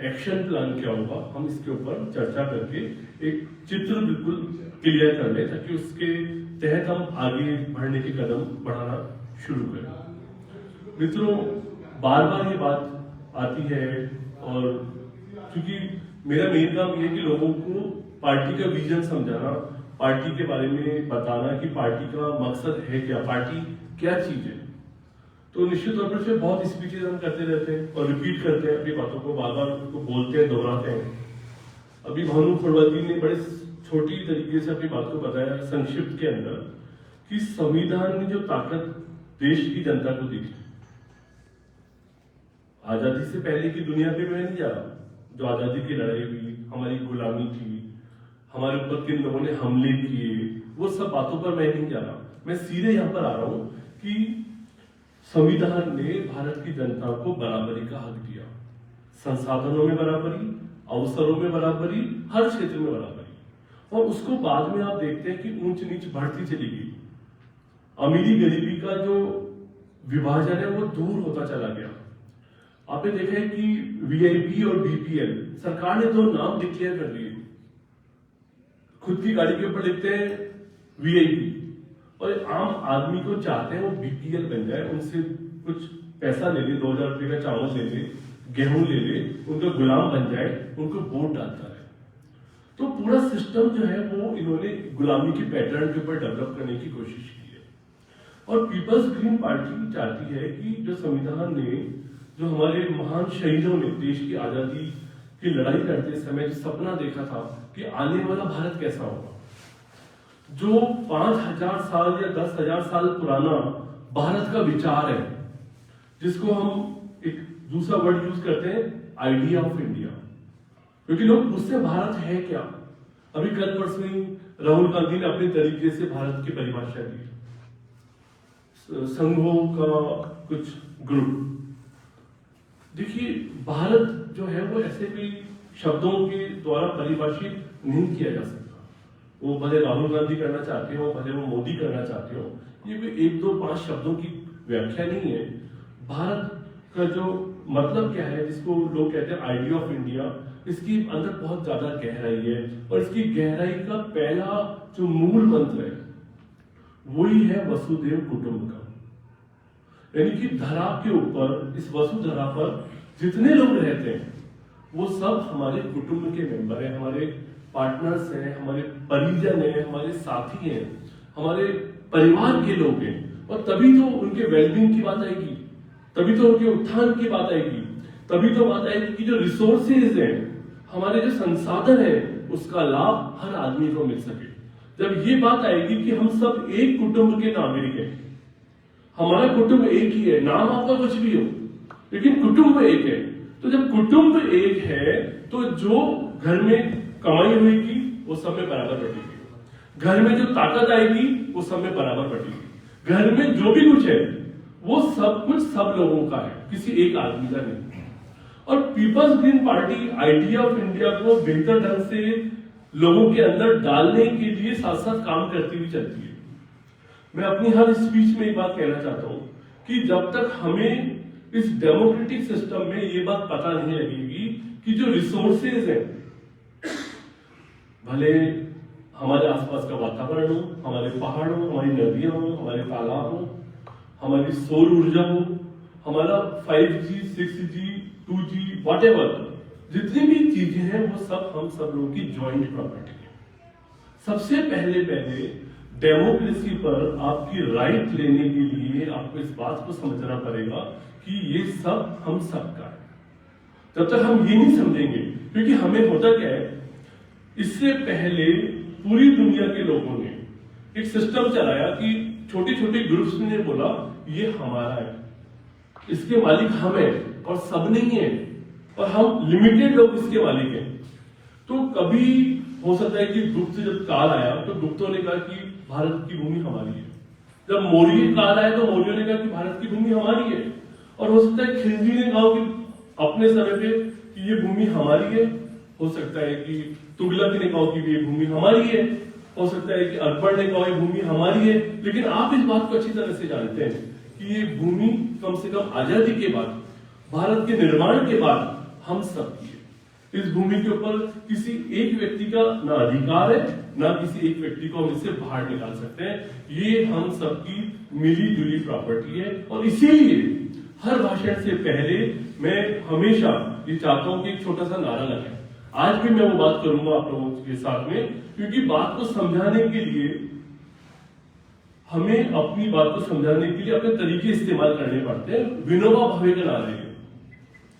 एक्शन प्लान क्या होगा, हम इसके ऊपर चर्चा करके एक चित्र बिल्कुल क्लियर कर लें, ताकि उसके तहत हम आगे बढ़ने के कदम बढ़ाना शुरू करें। मित्रों, बार बार ये बात आती है, और क्योंकि मेरा मेन काम ये है कि लोगों को पार्टी का विजन समझाना, पार्टी के बारे में बताना कि पार्टी का मकसद है क्या, पार्टी क्या चीज है। तो निश्चित तौर पर से बहुत स्पीचेस हम करते रहते हैं और रिपीट करते हैं, अपनी बातों को बार बार उसको बोलते हैं, दोहराते हैं। अभी भानु फड़वादी ने बड़े छोटी तरीके से अपनी बात को बताया संक्षिप्त के अंदर कि संविधान ने जो ताकत देश की जनता को दी, आजादी से पहले की दुनिया पे मैं नहीं जा रहा, जो आजादी की लड़ाई हुई, हमारी गुलामी थी, हमारे ऊपर किन लोगों ने हमले किए, वो सब बातों पर मैं नहीं जा रहा। मैं सीधे यहाँ पर आ रहा हूं कि संविधान ने भारत की जनता को बराबरी का हक दिया, संसाधनों में बराबरी, अवसरों में बराबरी, हर क्षेत्र में बराबरी। और उसको बाद में आप देखते हैं कि ऊंच नीच बढ़ती चली गई, अमीरी गरीबी का जो विभाजन है वो दूर होता चला गया। आपने देखा है कि वीआईपी और बीपीएल, सरकार ने 2 नाम डिक्लेयर कर दिए, खुद की गाड़ी के ऊपर लिखते हैं वीआईपी, और आम आदमी को चाहते हैं वो बीपीएल बन जाए, उनसे कुछ पैसा ले ले, 2000 रुपए का चावल ले ले, गेहूं ले ले, उनका गुलाम बन जाए, उनको वोट डालता है। तो पूरा सिस्टम जो है वो इन्होंने गुलामी के पैटर्न के ऊपर डेवलप करने की कोशिश की है। और पीपल्स ग्रीन पार्टी चाहती है कि जो संविधान ने, जो हमारे महान शहीदों ने देश की आजादी की लड़ाई लड़ते समय जो सपना देखा था कि आने वाला भारत कैसा होगा, जो 5000 साल या 10,000 साल पुराना भारत का विचार है, जिसको हम एक दूसरा वर्ड यूज करते हैं, आइडिया ऑफ इंडिया, क्योंकि लोग पूछते भारत है क्या। अभी कल परसों ही राहुल गांधी ने अपने तरीके से भारत की परिभाषा दी, संघों का कुछ ग्रुप। देखिए, भारत जो है वो ऐसे भी शब्दों के द्वारा परिभाषित नहीं किया जा सकता। वो भले राहुल गांधी करना चाहते हो, भले वो मोदी करना चाहते हो, ये कोई 1, 2, 5 शब्दों की व्याख्या नहीं है। भारत का जो मतलब क्या है, जिसको लोग कहते हैं आइडिया ऑफ इंडिया, इसकी अंदर बहुत ज्यादा गहराई है, और इसकी गहराई का पहला जो मूल मंत्र है वही है वसुधैव कुटुंबकम। यानी कि धरा के ऊपर, इस वसुधरा पर जितने लोग रहते हैं वो सब हमारे कुटुंब के मेंबर हैं, हमारे पार्टनर्स हैं, हमारे परिजन हैं, हमारे साथी हैं, हमारे परिवार के लोग हैं। और तभी तो उनके वेलबींग की बात आएगी, तभी तो उनके उत्थान की बात आएगी, तभी तो बात आएगी कि जो रिसोर्सेज हैं, हमारे जो संसाधन है, उसका लाभ हर आदमी को मिल सके। जब ये बात आएगी कि हम सब एक कुटुंब के नागरिक हैं, हमारा कुटुंब एक ही है, नाम आपका कुछ भी हो लेकिन कुटुंब एक है। तो जब कुटुंब एक है तो जो घर में कमाई होगी वो सब में बराबर बटेगी, घर में जो ताकत आएगी वो सब में बराबर बटेगी, घर में जो भी कुछ है वो सब कुछ सब लोगों का है, किसी एक आदमी का नहीं। और peoples green party idea of India को बेहतर ढंग से लोगों के अंदर डालने के लिए साथ साथ काम करती हुई चलती है। मैं अपनी हर स्पीच में एक बात कहना चाहता हूं कि जब तक हमें इस डेमोक्रेटिक सिस्टम में ये बात पता नहीं लगेगी कि जो रिसोर्सेज हैं, भले हमारे आसपास का वातावरण हो, हमारे पहाड़ हो, हमारी नदियां हो, हमारे तालाब हो, हमारी सौर ऊर्जा हो, हमारा 5G, 6G, 2G, व्हाटएवर, जितनी भी चीजें हैं वो सब हम सब लोगों की जॉइंट प्रॉपर्टी है। सबसे पहले डेमोक्रेसी पर आपकी राइट लेने के लिए आपको इस बात को समझना पड़ेगा कि ये सब हम सबका है। जब तक हम ये नहीं समझेंगे, क्योंकि हमें होता क्या है, इससे पहले पूरी दुनिया के लोगों ने एक सिस्टम चलाया कि छोटे छोटे ग्रुप्स ने बोला ये हमारा है, इसके मालिक हम हैं और सब नहीं है, और हम लिमिटेड लोग इसके मालिक हैं। तो कभी हो सकता है कि गुप्त जब काल आया तो गुप्तों ने कहा कि भारत की भूमि हमारी है, जब मौर्य काल आया तो मौर्यों ने कहा कि भारत की भूमि हमारी है, और हो सकता है खिलजी ने कहा कि अपने समय पे कि ये भूमि हमारी है, हो सकता है कि तुगलक ने कहा कि ये भूमि हमारी है, हो सकता है कि अकबर ने कहा ये भूमि हमारी है। लेकिन आप इस बात को अच्छी तरह से जानते हैं कि ये भूमि कम से कम आजादी के बाद, भारत के निर्माण के बाद हम सब की है। इस भूमि के ऊपर किसी एक व्यक्ति का ना अधिकार है, ना किसी एक व्यक्ति को हम इससे बाहर निकाल सकते हैं। ये हम सबकी मिली जुली प्रॉपर्टी है, और इसीलिए हर भाषण से पहले मैं हमेशा ये चाहता हूं कि एक छोटा सा नारा लगाए। आज भी मैं वो बात करूंगा आप लोगों के साथ में, क्योंकि बात को समझाने के लिए हमें अपनी बात को समझाने के लिए अपने तरीके इस्तेमाल करने पड़ते हैं। विनोबा भावे का नारा है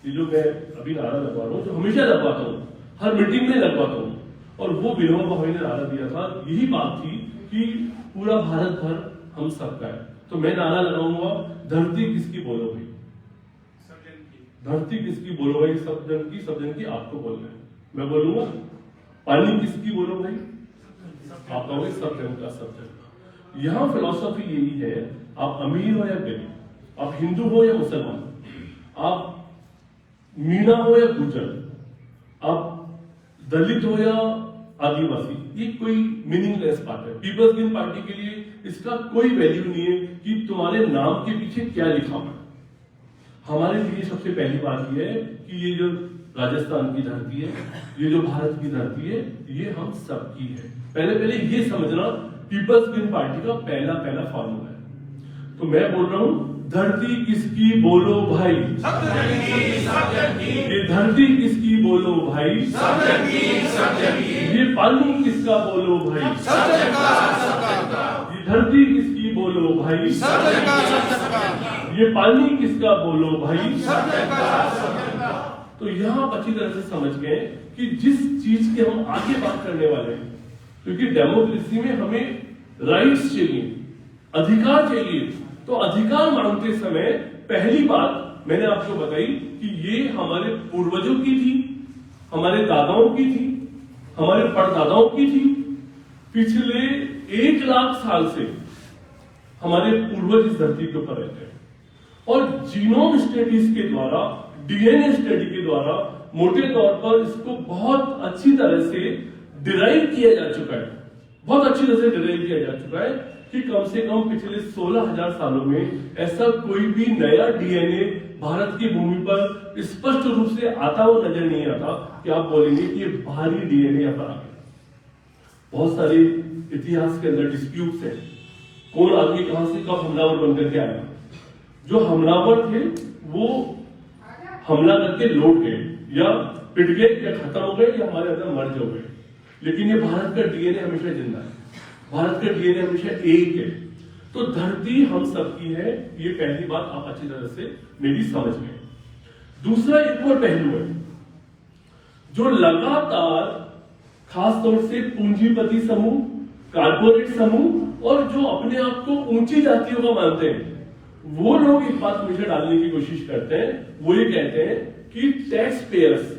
ये जो मैं अभी नारा लगवा रहा हूँ, जो हमेशा लगवाता हूँ, हर मीटिंग में लगवाता हूँ, और वो विनोबा भावे ने नारा दिया था, यही बात थी कि पूरा भारत भर हम सबका है। तो मैं नारा लगाऊंगा, धरती किसकी बोलो भाई, धरती किसकी बोलो भाई, सब जन की आपको बोलना है। मैं बोलूंगा पानी किसकी बोलो भाई, आप कहोगे सब जन का, सब जन का। यहाँ फिलॉसफी यही है, आप अमीर हो या गरीब, आप हिंदू हो या मुसलमान, आप मीणा हो या गुर्जर, आप दलित हो या आदिवासी, ये कोई मीनिंगलेस बात है। पीपल्स ग्रीन पार्टी के लिए इसका कोई वैल्यू नहीं है कि तुम्हारे नाम के पीछे क्या लिखा हुआ है। हमारे लिए सबसे पहली बात यह है कि ये जो राजस्थान की धरती है, ये जो भारत की धरती है, ये हम सबकी है। पहले ये समझना पीपल्स ग्रीन पार्टी का पहला फॉर्मूला है। तो मैं बोल रहा हूं, धरती किसकी बोलो भाई, ये धरती किसकी बोलो भाई, ये पानी किसका बोलो भाई, ये धरती किसकी बोलो भाई, ये पानी किसका बोलो भाई। तो यहां अच्छी तरह से समझ गए कि जिस चीज की हम आगे बात करने वाले हैं, क्योंकि डेमोक्रेसी में हमें राइट्स चाहिए, अधिकार चाहिए, तो अधिकार मांगते समय पहली बात मैंने आपको बताई कि ये हमारे पूर्वजों की थी, हमारे दादाओं की थी, हमारे परदादाओं की थी। पिछले 1 लाख साल से हमारे पूर्वज इस धरती के ऊपर रहते हैं, और जीनोम स्टडीज के द्वारा, डीएनए स्टडी के द्वारा मोटे तौर पर इसको बहुत अच्छी तरह से डिराइव किया जा चुका है, बहुत अच्छी तरह से डिराइव किया जा चुका है कि कम से कम पिछले 16,000 सालों में ऐसा कोई भी नया डीएनए भारत की भूमि पर स्पष्ट रूप से आता हुआ नजर नहीं आता कि आप बोलेंगे कि ये बाहरी डीएनए यहाँ पर आ गया। बहुत सारे इतिहास के अंदर डिस्प्यूट्स हैं, कौन आदमी कहां से कब हमलावर बनकर के आया। जो हमलावर थे वो हमला करके लौट गए, या पिट गए, या खत्म हो गए, या हमारे अंदर मर्ज हो गए, लेकिन ये भारत का डीएनए हमेशा जिंदा है, भारत का डीएनए हमेशा एक है। तो धरती हम सबकी है, ये पहली बात आप अच्छी तरह से मेरी समझ में। दूसरा एक और पहलू है जो लगातार खासतौर से पूंजीपति समूह, कारपोरेट समूह और जो अपने आप को ऊंची जातियों का मानते हैं, वो लोग एक बात मुझे डालने की कोशिश करते हैं। वो ये कहते हैं कि टैक्स पेयर्स,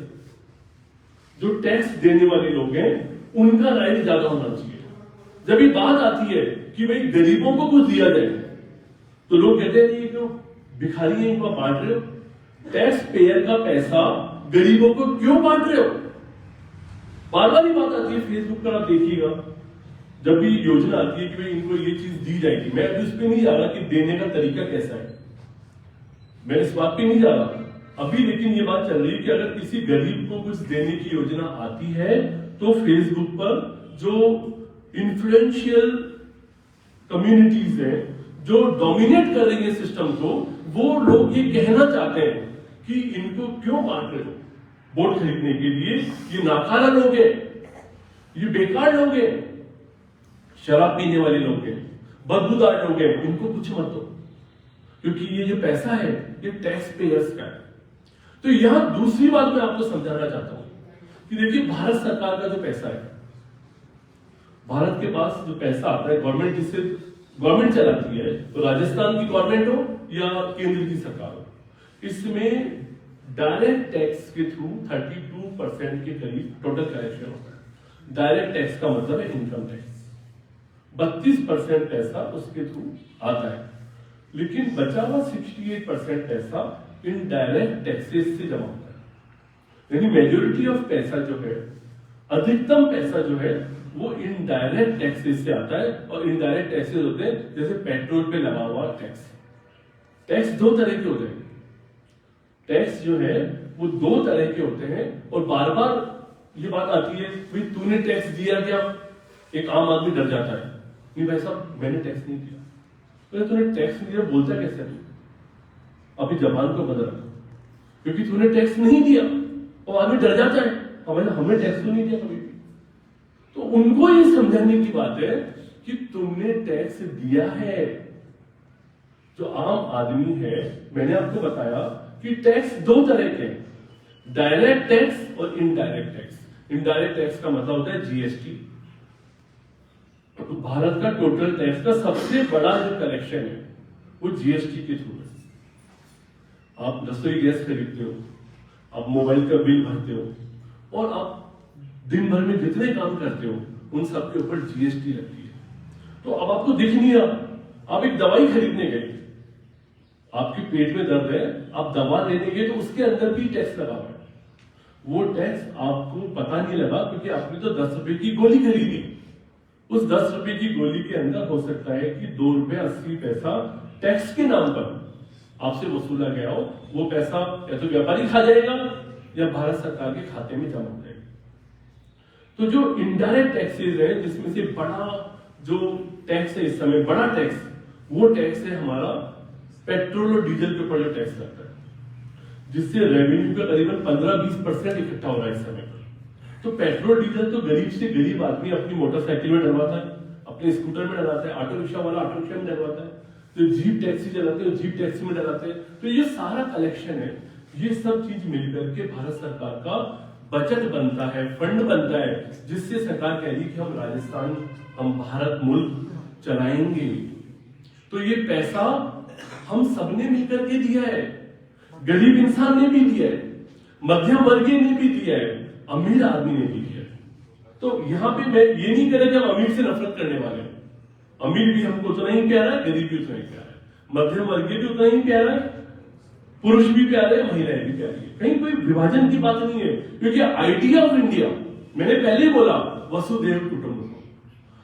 जो टैक्स देने वाले लोग हैं, उनका राइट ज्यादा होना चाहिए। जब ये बात आती है कि भाई गरीबों को कुछ दिया जाए, तो लोग कहते हैं ये जो भिखारी है इनको बांट रहे हो, टैक्स पेयर का पैसा गरीबों को क्यों बांट रहे हो। बार बार ये बात आती है, फेसबुक पर आप देखिएगा, जब भी योजना आती है कि भाई इनको ये चीज दी जाएगी। मैं अभी उस पर नहीं जा रहा कि देने का तरीका कैसा है, मैं इस बात पे नहीं जा रहा अभी, लेकिन ये बात चल रही है कि अगर किसी गरीब को कुछ देने की योजना आती है तो फेसबुक पर जो इन्फ्लुएंशियल कम्युनिटीज है, जो डोमिनेट कर रही है सिस्टम को, वो लोग ये कहना चाहते हैं कि इनको क्यों बांट रहे हो वोट खरीदने के लिए, ये नाकारा लोग हैं, ये बेकार लोग हैं, शराब पीने वाले लोग हैं, बदबूदार लोग हैं, इनको कुछ मत दो, क्योंकि ये जो पैसा है ये टैक्स पेयर्स का है। तो यहां दूसरी बात मैं आपको समझाना चाहता हूं कि देखिए, भारत सरकार का जो पैसा है, भारत के पास जो पैसा आता है, गवर्नमेंट जिससे गवर्नमेंट चलाती है, तो राजस्थान की गवर्नमेंट हो या केंद्र की सरकार हो, इसमें डायरेक्ट टैक्स के थ्रू 32% के करीब टोटल कलेक्शन होता है। डायरेक्ट टैक्स का मतलब है इनकम टैक्स, 32% पैसा उसके थ्रू आता है, लेकिन बचा हुआ 68% पैसा इनडायरेक्ट टैक्सेस से जमा होता है। यानी मेजोरिटी ऑफ पैसा जो है, अधिकतम पैसा जो है, वो इनडायरेक्ट टैक्सेस से आता है। और इनडायरेक्ट टैक्सेस होते हैं जैसे पेट्रोल पे लगा हुआ टैक्स। टैक्स दो तरह के होते हैं, टैक्स जो है वो दो तरह के होते हैं, और बार बार ये बात आती है भाई तूने टैक्स दिया क्या। एक आम आदमी डर जाता है, नहीं भाई साहब मैंने टैक्स नहीं दिया। तो तूने टैक्स नहीं दिया बोलता कैसे तू, अभी जबान को बदल रखो, क्योंकि तूने टैक्स नहीं दिया और आदमी डर जाता है, हमने टैक्स तो नहीं दिया कभी भी। तो उनको ये समझाने की बात है कि तुमने टैक्स दिया है। जो आम आदमी है, मैंने आपको बताया कि टैक्स दो तरह के हैं, डायरेक्ट टैक्स और इनडायरेक्ट टैक्स। इनडायरेक्ट टैक्स का मतलब होता है जीएसटी। तो भारत का टोटल टैक्स का सबसे बड़ा जो कलेक्शन है वो जीएसटी के थ्रू है। आप रसोई गैस खरीदते हो, आप मोबाइल का बिल भरते हो, और आप दिन भर में जितने काम करते हो उन सब के ऊपर जीएसटी लगती है। तो अब आपको दिख नहीं रहा, आप एक दवाई खरीदने गए, आपके पेट में दर्द है, आप दवा लेने गए, तो उसके अंदर भी टैक्स लगा हुआ है। वो टैक्स आपको पता नहीं लगा क्योंकि आपने तो 10 रुपए की गोली खरीदी। उस 10 रुपए की गोली के अंदर हो सकता है कि 2 रुपए 80 पैसा टैक्स के नाम पर आपसे वसूला गया हो। वो पैसा या तो व्यापारी खा जाएगा या भारत सरकार के खाते में जमा हो जाएगा। तो जो इनडायरेक्ट टैक्सेस है, जिसमें से बड़ा जो टैक्स है इस समय, बड़ा टैक्स, वो टैक्स है हमारा पेट्रोल और डीजल के ऊपर जो टैक्स लगता है, जिससे रेवेन्यू का करीबन 15-20% इकट्ठा हो रहा है इस समय पर। तो पेट्रोल डीजल तो गरीब से गरीब आदमी अपनी मोटरसाइकिल में डलवाता है, अपने स्कूटर में डलाता है, ऑटो रिक्शा वाला ऑटो रिक्शा में डलवाता है, तो जीप टैक्सी चलाते हैं जीप टैक्सी में डलाते हैं। तो ये सारा कलेक्शन है, ये सब चीज मिलकर के भारत सरकार का बजट बनता है, फंड बनता है, जिससे सरकार कह रही कि हम राजस्थान, हम भारत मुल्क चलाएंगे। तो ये पैसा हम सबने मिलकर के दिया है, गरीब इंसान ने भी दिया है, मध्यम वर्गीय ने भी दिया है, अमीर आदमी ने भी दिया है। तो यहाँ पे मैं ये नहीं कह रहा कि हम अमीर से नफरत करने वाले हैं। अमीर भी हमको उतना ही प्यारा है, गरीब भी उतना ही प्यारा है, मध्यम वर्गीय भी उतना ही प्यारा है, पुरुष भी प्यारे हैं, महिलाएं भी प्यारी है। कहीं कोई विभाजन की बात नहीं है, क्योंकि आइडिया ऑफ इंडिया, मैंने पहले ही बोला, वसुधैव कुटुंबकम,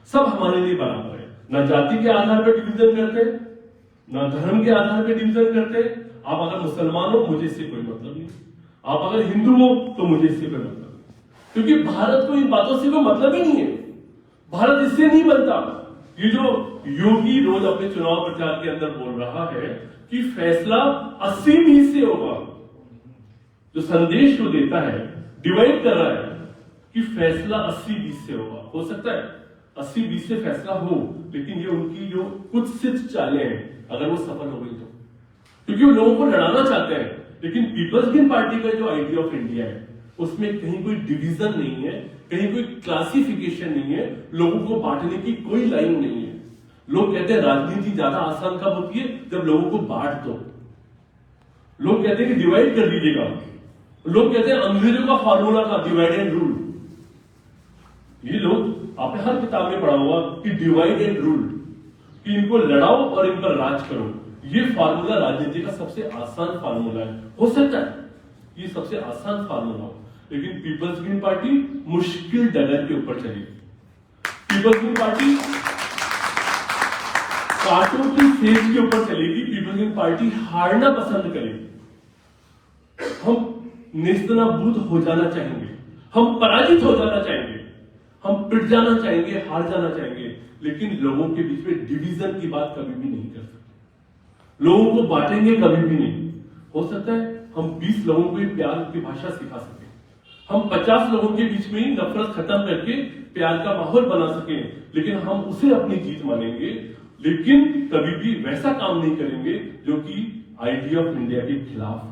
सब हमारे लिए बराबर है। ना जाति के आधार पर डिवीजन करते, ना धर्म के आधार पर डिवीजन करते। आप अगर मुसलमान हो मुझे इससे कोई मतलब नहीं, आप अगर हिंदू हो तो मुझे इससे कोई मतलब नहीं, क्योंकि भारत को इन बातों से कोई मतलब ही नहीं है। भारत इससे नहीं बनता। ये जो योगी रोज अपने चुनाव प्रचार के अंदर बोल रहा है कि फैसला 80-20 से होगा, जो संदेश वो देता है, डिवाइड कर रहा है कि फैसला 80-20 से होगा। हो सकता है 80-20 से फैसला हो, लेकिन ये उनकी जो कुत्सित चालें हैं, अगर वो सफल हो गई तो, क्योंकि वो लोगों को लड़ाना चाहते हैं। लेकिन पीपल्स ग्रीन पार्टी का जो आइडिया ऑफ इंडिया है, उसमें कहीं कोई डिवीजन नहीं है, कहीं कोई क्लासिफिकेशन नहीं है, लोगों को बांटने की कोई लाइन नहीं है। लोग कहते हैं राजनीति ज्यादा आसान कब होती है, जब लोगों को बांट दो। लोग कहते हैं कि डिवाइड कर दीजिएगा। लोग कहते हैं अंग्रेजों का फॉर्मूला था डिवाइड एंड रूल। ये लोग आपने हर किताब में पढ़ा होगा कि डिवाइड एंड रूल, कि इनको लड़ाओ और इन पर राज करो। ये फार्मूला राजनीति का सबसे आसान फार्मूला है। हो सकता है ये सबसे आसान फार्मूला हो, लेकिन पीपल्स ग्रीन पार्टी मुश्किल डगर के ऊपर चलेगी। पीपल्स ग्रीन पार्टी कांटों की सेज के ऊपर चलेगी। पीपल्स ग्रीन पार्टी हारना पसंद करेगी। हम नेस्तनाबूद हो जाना चाहेंगे, हम पराजित हो जाना चाहेंगे, हम पिट जाना चाहेंगे, हार जाना चाहेंगे, लेकिन लोगों के बीच में डिवीजन की बात कभी भी नहीं कर सकते। लोगों को बांटेंगे कभी भी नहीं। हो सकता है हम 20 लोगों को प्यार की भाषा सिखा सकें, हम 50 लोगों के बीच में ही नफरत खत्म करके प्यार का माहौल बना सकें, लेकिन हम उसे अपनी जीत मानेंगे, लेकिन कभी भी वैसा काम नहीं करेंगे जो कि आइडिया ऑफ इंडिया के खिलाफ हो।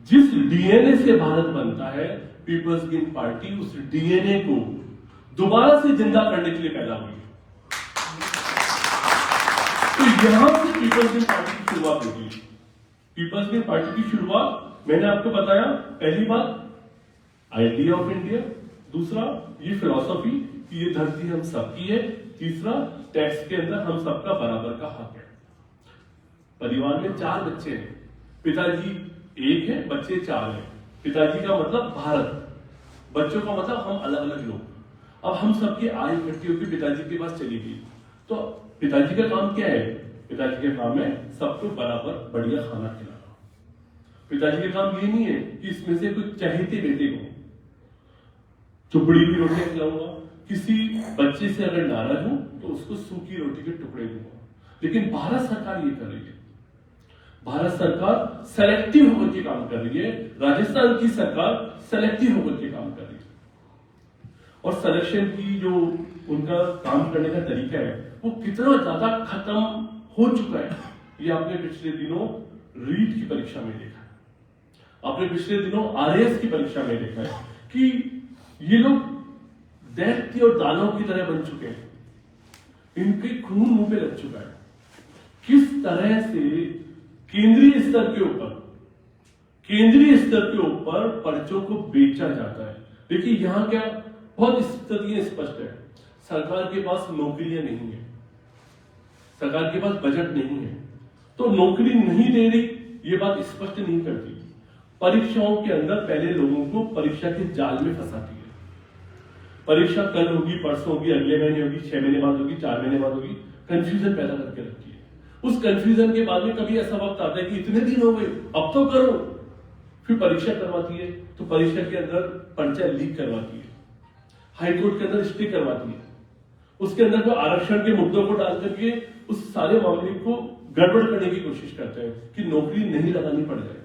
जिस डीएनए से भारत बनता है, पीपल्स ग्रीन पार्टी उस डीएनए को दोबारा से जिंदा करने के लिए पैदा हुई। तो यहां से पीपल्स ग्रीन पार्टी की शुरुआत होगी। पीपल्स ग्रीन पार्टी की शुरुआत मैंने आपको बताया, पहली बात आइडिया ऑफ इंडिया, दूसरा ये फिलॉसफी कि ये धरती हम सबकी है, तीसरा टैक्स के अंदर हम सबका बराबर का हक है। परिवार में 4 बच्चे हैं, पिताजी 1 है, बच्चे 4 हैं। पिताजी का मतलब भारत, बच्चों का मतलब हम अलग अलग लोग। अब हम सबकी आय इकट्ठी होकर पिताजी के पास चली गई, तो पिताजी का काम क्या है? पिताजी का काम है सबको बराबर बढ़िया खाना खिलाना। पिताजी का काम ये नहीं है कि इसमें से कुछ चहेते बेटे को चुपड़ी की रोटी खिलाऊंगा, किसी बच्चे से अगर नाराज हूं तो उसको सूखी रोटी के टुकड़े दूंगा। लेकिन भारत सरकार ये कर रही है, भारत सरकार सेलेक्टिव होकर के काम कर रही है। राजस्थान की सरकार सेलेक्टिव होकर के काम कर रही है, और सिलेक्शन की जो उनका काम करने का तरीका है वो कितना ज्यादा खत्म हो चुका है, ये आपने पिछले दिनों रीट की परीक्षा में देखा है, आपने पिछले दिनों आरएएस की परीक्षा में देखा है कि ये लोग दैत्य और दानव की तरह बन चुके हैं। इनके खून मुंह पे लग चुका है। किस तरह से केंद्रीय स्तर के ऊपर पर्चों को बेचा जाता है। देखिए यहां क्या बहुत स्थिति स्पष्ट है, सरकार के पास नौकरियां नहीं है, सरकार के पास बजट नहीं है, तो नौकरी नहीं दे रही ये बात स्पष्ट नहीं करती। परीक्षाओं के अंदर पहले लोगों को परीक्षा के जाल में फंसाती है। परीक्षा कल होगी, परसों होगी, अगले महीने होगी, 6 महीने बाद होगी, 4 महीने बाद होगी, कंफ्यूजन पैदा करके रखती है। उस कंफ्यूजन के बाद में कभी ऐसा वक्त आता है कि इतने दिन हो गए अब तो करो, फिर परीक्षा करवाती है, तो परीक्षा के अंदर पर्चा लीक करवाती है, हाईकोर्ट के अंदर स्टे करवाती है, उसके अंदर कोई आरक्षण के मुद्दों को डाल करके उस सारे मामले को गड़बड़ करने की कोशिश करते हैं कि नौकरी नहीं लगानी पड़ जाए,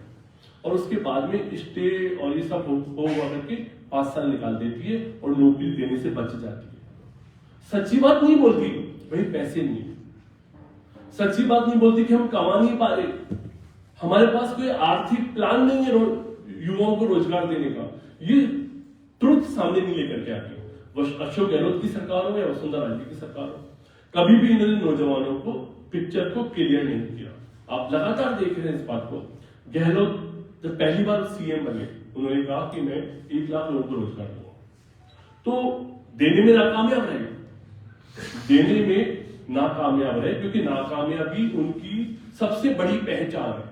और उसके बाद में स्टे और ये सब हो करके 5 साल निकाल देती है और नौकरी देने से बच जाती है। सच्ची बात नहीं बोलती भाई पैसे नहीं है, सच्ची बात नहीं बोलती कि हम कमा नहीं पा रहे, हमारे पास कोई आर्थिक प्लान नहीं है युवाओं को रोजगार देने का। ये ट्रुथ सामने नहीं लेकर के आती। अशोक गहलोत की सरकार हो या वसुंधरा राजे की सरकार हो, कभी भी इन्होंने नौजवानों को पिक्चर को क्लियर नहीं किया। आप लगातार देख रहे हैं इस बात को। गहलोत जब पहली बार सीएम बने उन्होंने कहा कि मैं 1 लाख लोगों को रोजगार दूंगा, तो देने में नाकामयाब रहे, क्योंकि नाकामयाबी उनकी सबसे बड़ी पहचान है।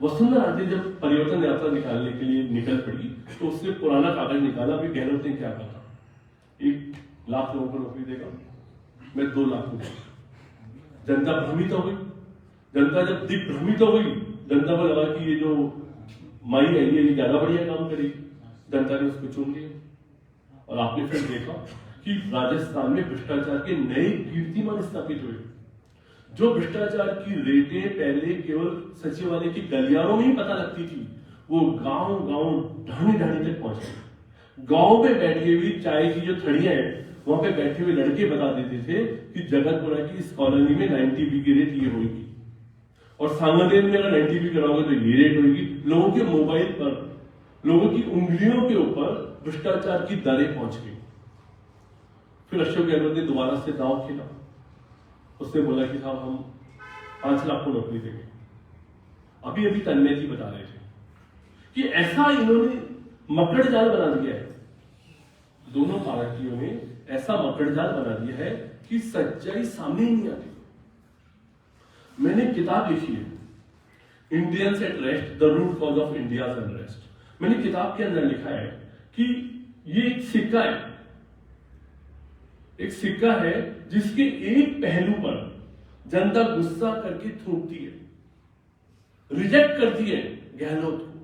वसुंधरा राजे जब परिवर्तन यात्रा निकालने के लिए निकल पड़ी तो उसने पुराना कागज निकाला। अभी गहलोत ने क्या कहा, 1 लाख लोगों को नौकरी देगा, मैं 2 लाख दूंगा। जनता भ्रमित हो गई। जनता जब दिग्भ्रमित हो गई, जनता को लगा कि ये जो माई है ये ज्यादा बढ़िया काम करेगी, जनता ने उसको चुन लिया। और आपने फिर देखा कि राजस्थान में भ्रष्टाचार के नए कीर्तिमान स्थापित हुए। जो भ्रष्टाचार की रेटें पहले केवल सचिवालय की गलियारों में ही पता लगती थी, वो गांव ढाणी तक पहुंचे। गांव में बैठी हुई चाय की जो थड़ियां हैं वहां पे बैठे हुए लड़के बता देते थे कि जगतपुरा की इस कॉलोनी में 90B की रेट ये होगी, और सांगनेर में अगर 90B कराओगे तो ये रेट होगी। लोगों के मोबाइल पर, लोगों की उंगलियों के ऊपर भ्रष्टाचार की दरें पहुंच गई। फिर अशोक गहलोत ने दोबारा से दांव खेला, उसने बोला कि साहब हम 5 लाख को नौकरी देंगे। अभी अभी तन्मय जी बता रहे थे कि ऐसा इन्होंने मकड़ जाल बना दिया है, दोनों पार्टियों ने ऐसा मकड़ जाल बना दिया है कि सच्चाई सामने ही नहीं आती। मैंने किताब लिखी है Indians at rest, the root cause of India's unrest. मैंने किताब के अंदर लिखा है कि ये एक सिक्का है जिसके एक पहलू पर जनता गुस्सा करके थूकती है, रिजेक्ट करती है गहलोत को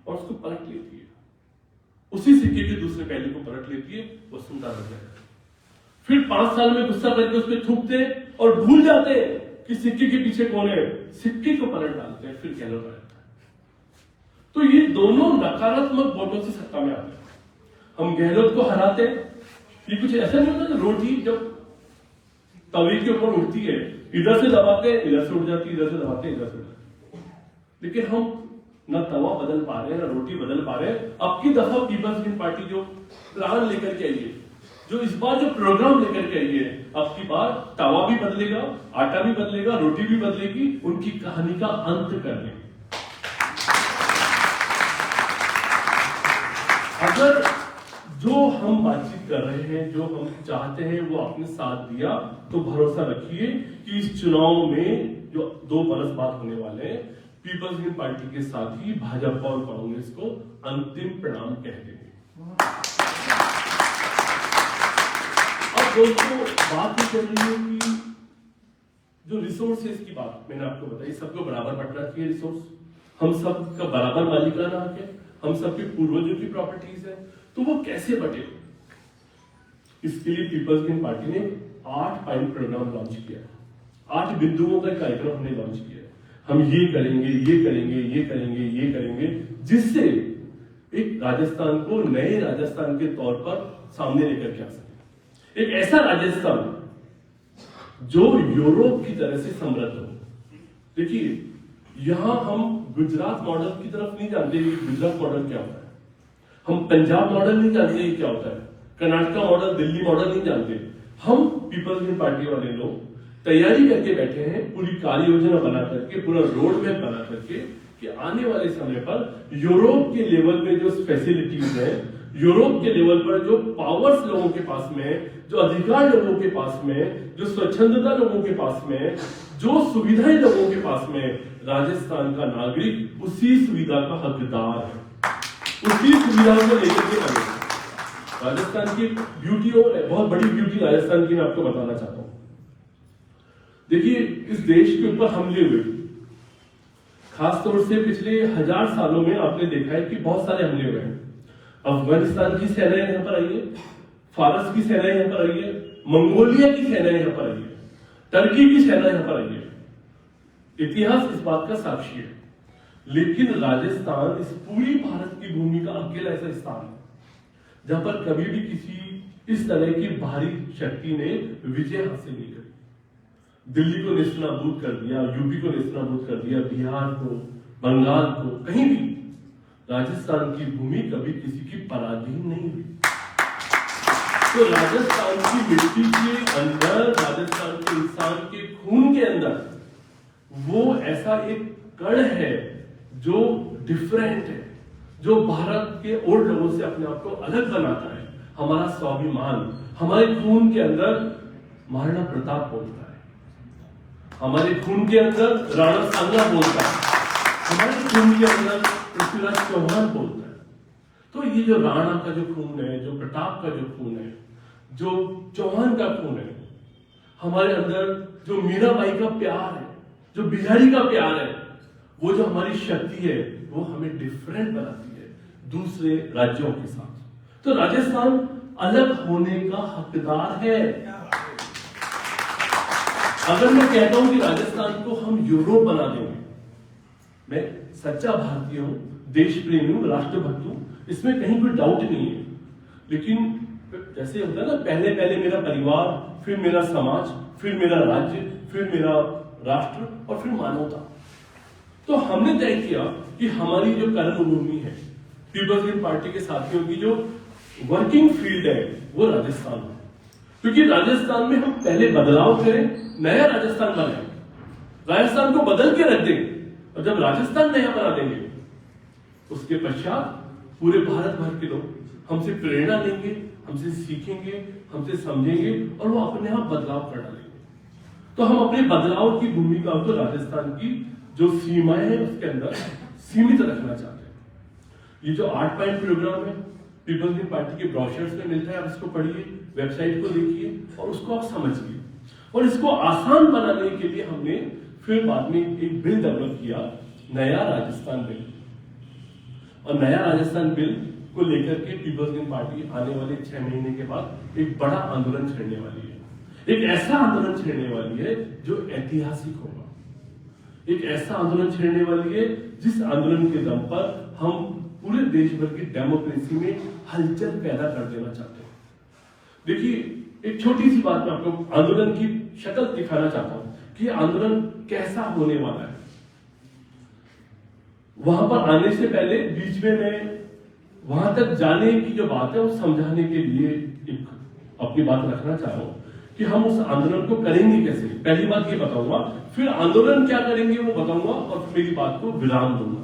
और उसको पलट लेती है, उसी सिक्के के दूसरे पहलू को पलट लेती है, वो सुनता रह जाएगा। फिर 5 साल में गुस्सा करके उस पर थूकते और भूल जाते हैं कि सिक्के के पीछे कौन है, सिक्के को पलट डालते हैं, फिर गहलोत आ जाता है। तो ये दोनों नकारात्मक वोटों से सत्ता में आते हैं। हम गहलोत को हराते हैं, ये कुछ ऐसा नहीं होता, रोटी जब तवे के ऊपर उड़ती है, इधर से दबाते हैं इधर से उड़ जाती है, इधर से दबाते हैं इधर से उड़ जाती है। लेकिन हम ना तवा बदल पा रहे हैं ना रोटी बदल पा रहे हैं। अब की दफा पीपल्स ग्रीन पार्टी जो प्लान लेकर के आई है, जो इस बार जो प्रोग्राम लेकर के आई है, अब की बार तवा भी बदलेगा, आटा भी बदलेगा, रोटी भी बदलेगी, उनकी कहानी का अंत कर देंगे। अगर जो हम बातचीत कर रहे हैं, जो हम चाहते हैं वो आपने साथ दिया, तो भरोसा रखिए कि इस चुनाव में जो 2 बरस बाद होने वाले हैं, पीपल्स ग्रीन पार्टी के साथ ही भाजपा और कांग्रेस को अंतिम प्रणाम कह देंगे। अब दोस्तों बात ये चल रही है कि जो रिसोर्सेज की बात मैंने आपको बताई, सबको बराबर बंटना चाहिए रिसोर्स, हम सब का बराबर मालिकाना हक है, हम सबके पूर्वजों की प्रॉपर्टीज है, तो वो कैसे बटे? इसके लिए पीपल्स ग्रीन पार्टी ने 8 पॉइंट प्रोग्राम लॉन्च किया है, 8 बिंदुओं का कार्यक्रम हमने लॉन्च किया है। हम ये करेंगे, ये करेंगे, ये करेंगे, ये करेंगे, जिससे एक राजस्थान को नए राजस्थान के तौर पर सामने लेकर के आ सके, एक ऐसा राजस्थान जो यूरोप की तरह से समृद्ध हो। देखिए, यहां हम गुजरात मॉडल की तरफ नहीं जानते कि गुजरात मॉडल क्या होता है, हम पंजाब मॉडल नहीं जानते क्या होता है, कर्नाटका मॉडल, दिल्ली मॉडल नहीं जानते। हम पीपल्स ग्रीन पार्टी वाले लोग तैयारी करके बैठे हैं, पूरी कार्य योजना बना करके, पूरा रोड मैप बना करके, कि आने वाले समय पर यूरोप के लेवल में जो फैसिलिटीज है, यूरोप के लेवल पर जो पावर्स लोगों के पास में, जो अधिकार लोगों के पास में, जो स्वच्छंदता लोगों के पास में, जो सुविधाएं लोगों के पास में, राजस्थान का नागरिक उसी सुविधा का हकदार है, उसी सुविधा को लेकर के आगे। राजस्थान की ब्यूटी, और बहुत बड़ी ब्यूटी राजस्थान की मैं आपको बताना चाहता हूं। देखिए, इस देश के ऊपर हमले हुए, खासतौर से पिछले 1000 सालों में आपने देखा है कि बहुत सारे हमले हुए हैं। अफगानिस्तान की सेनाएं यहां पर आई है, फारस की सेनाएं यहां पर आई है, मंगोलिया की सेनाएं यहां पर आई है, टर्की की सेना यहां पर आई है। इतिहास इस बात का साक्षी है। लेकिन राजस्थान इस पूरी भारत की भूमि का अकेला ऐसा स्थान है जहां पर कभी भी किसी इस तरह की भारी शक्ति ने विजय हासिल नहीं करी। दिल्ली को नेस्तनाबूद कर दिया, यूपी को नेस्तनाबूद कर दिया, बिहार को, बंगाल को, कहीं भी राजस्थान की भूमि कभी किसी की पराधीन नहीं हुई। तो राजस्थान की मिट्टी के अंदर, राजस्थान के इंसान के खून के अंदर वो ऐसा एक कण है जो डिफरेंट है, जो भारत के और लोगों से अपने आप को अलग बनाता है। हमारा स्वाभिमान, हमारे खून के अंदर महाराणा प्रताप बोलता है, हमारे खून के अंदर राणा सांगा बोलता है, हमारे खून के अंदर पृथ्वीराज चौहान बोलता है। तो ये जो राणा का जो खून है, जो प्रताप का जो खून है, जो चौहान का खून है, हमारे अंदर जो मीराबाई का प्यार है, जो बिहारी का प्यार है, वो जो हमारी शक्ति है, वो हमें डिफरेंट बनाती है दूसरे राज्यों के साथ। तो राजस्थान अलग होने का हकदार है। अगर मैं कहता हूं कि राजस्थान को हम यूरोप बना देंगे, मैं सच्चा भारतीय हूं, देश प्रेमी हूं, राष्ट्रभक्त हूं, इसमें कहीं कोई डाउट नहीं है। लेकिन जैसे होता है ना, पहले पहले मेरा परिवार, फिर मेरा समाज, फिर मेरा राज्य, फिर मेरा राष्ट्र और फिर मानवता। तो हमने तय किया कि हमारी जो कर्म भूमि है, पीपल्स ग्रीन पार्टी के साथियों की जो वर्किंग फील्ड है वो राजस्थान है, क्योंकि राजस्थान में हम पहले बदलाव करें, नया राजस्थान बनाएं, राजस्थान को बदल के रख दें, और जब राजस्थान नया बना देंगे उसके पश्चात पूरे भारत भर के लोग हमसे प्रेरणा लेंगे, हमसे सीखेंगे, हमसे समझेंगे और वो अपने आप बदलाव कर डालेंगे। तो हम अपने बदलाव की भूमिका को राजस्थान की जो सीमाएं हैं उसके अंदर सीमित रखना चाहते हैं। ये जो 8 पॉइंट प्रोग्राम है पीपल्स ग्रीन पार्टी के ब्रोशर्स में मिलता है, आप इसको पढ़िए, वेबसाइट को देखिए और उसको आप समझिए। और इसको आसान बनाने के लिए हमने फिर बाद में एक बिल डेवलप किया, नया राजस्थान बिल। और नया राजस्थान बिल को लेकर के पीपल्स ग्रीन पार्टी आने वाले 6 महीने के बाद एक बड़ा आंदोलन छेड़ने वाली है। एक ऐसा आंदोलन छेड़ने वाली है जो ऐतिहासिक होगा, एक ऐसा आंदोलन छेड़ने वाली है जिस आंदोलन के दम पर हम पूरे देश भर की डेमोक्रेसी में हलचल पैदा कर देना चाहते हैं। देखिए एक छोटी सी बात मैं आपको आंदोलन की शक्ल दिखाना चाहता हूं कि आंदोलन कैसा होने वाला है। वहां पर आने से पहले बीच में मैं वहां तक जाने की जो बात है वो समझाने के लिए एक अपनी बात रखना चाह रहा हूं कि हम उस आंदोलन को करेंगे कैसे। पहली बात ये बताऊंगा, फिर आंदोलन क्या करेंगे वो बताऊंगा और फिर मेरी बात को विराम दूंगा।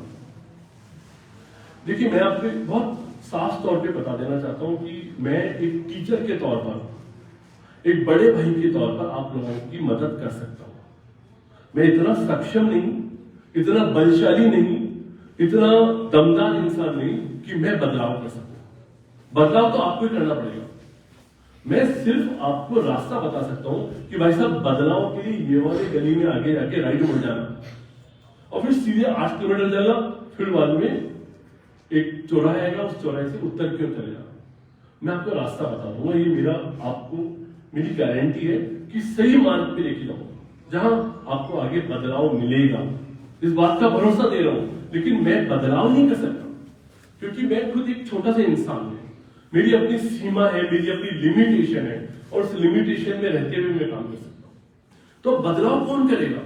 देखिए मैं आपको बहुत साफ तौर पे बता देना चाहता हूं कि मैं एक टीचर के तौर पर, एक बड़े भाई के तौर पर आप लोगों की मदद कर सकता हूं। मैं इतना सक्षम नहीं, इतना बलशाली नहीं, इतना दमदार इंसान नहीं कि मैं बदलाव कर सकूं। बदलाव तो आपको ही करना पड़ेगा। मैं सिर्फ आपको रास्ता बता सकता हूं कि भाई साहब बदलाव के लिए ये वाली गली में आगे जाके राइट मुड़ जाना और फिर सीधे 8 किलोमीटर जाना, फिर बाद में एक चौराहा आएगा, उस चौराहे से उत्तर की ओर चले जाना। मैं आपको रास्ता बता दूंगा, ये मेरा आपको मेरी गारंटी है कि सही मार्ग पे लेके जाऊंगा जहां आपको आगे बदलाव मिलेगा। इस बात का भरोसा दे रहा हूं, लेकिन मैं बदलाव नहीं कर सकता क्योंकि मैं खुद एक छोटा सा इंसान हूं। मेरी अपनी सीमा है, मेरी अपनी लिमिटेशन है और उस लिमिटेशन में रहते हुए मैं काम कर सकता हूं। तो बदलाव कौन करेगा,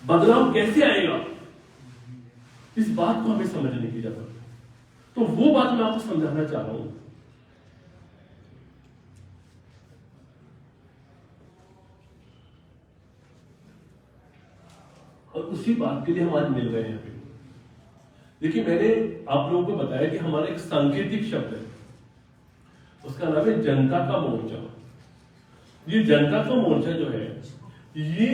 बदलाव कैसे आएगा, इस बात को हमें समझने की जरूरत है। तो वो बात मैं आपको समझाना चाह रहा हूं। और उसी बात के लिए हम आज मिल रहे हैं यहाँ पे। देखिए मैंने आप लोगों को बताया कि हमारा एक सांकेतिक शब्द है, उसका नाम है जनता का मोर्चा। ये जनता का मोर्चा जो है ये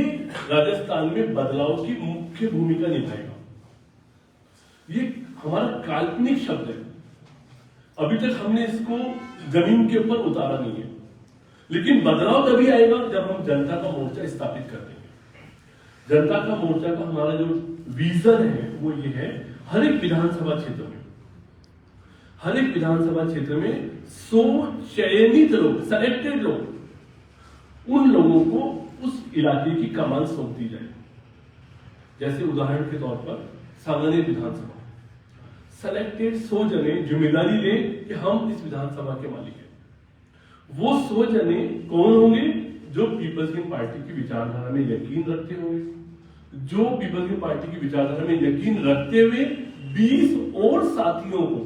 राजस्थान में बदलाव की मुख्य भूमिका निभाएगा। ये हमारा काल्पनिक शब्द है, अभी तक हमने इसको जमीन के ऊपर उतारा नहीं है, लेकिन बदलाव तभी आएगा जब हम जनता का मोर्चा स्थापित कर देंगे। जनता का मोर्चा का हमारा जो विजन है वो ये है, हर एक विधानसभा क्षेत्र में, हर एक विधानसभा क्षेत्र में 100 चयनित लोग, सेलेक्टेड लोग, उन लोगों को उस इलाके की कमान सौंप दी जाए। जैसे उदाहरण के तौर पर सांगनेर विधानसभा, सेलेक्टेड 100 जने जिम्मेदारी लें कि हम इस विधानसभा के मालिक हैं। वो 100 जने कौन होंगे? जो पीपल्स ग्रीन पार्टी की विचारधारा में यकीन रखते होंगे, जो पीपल्स ग्रीन पार्टी की विचारधारा में यकीन रखते हुए 20 और साथियों को,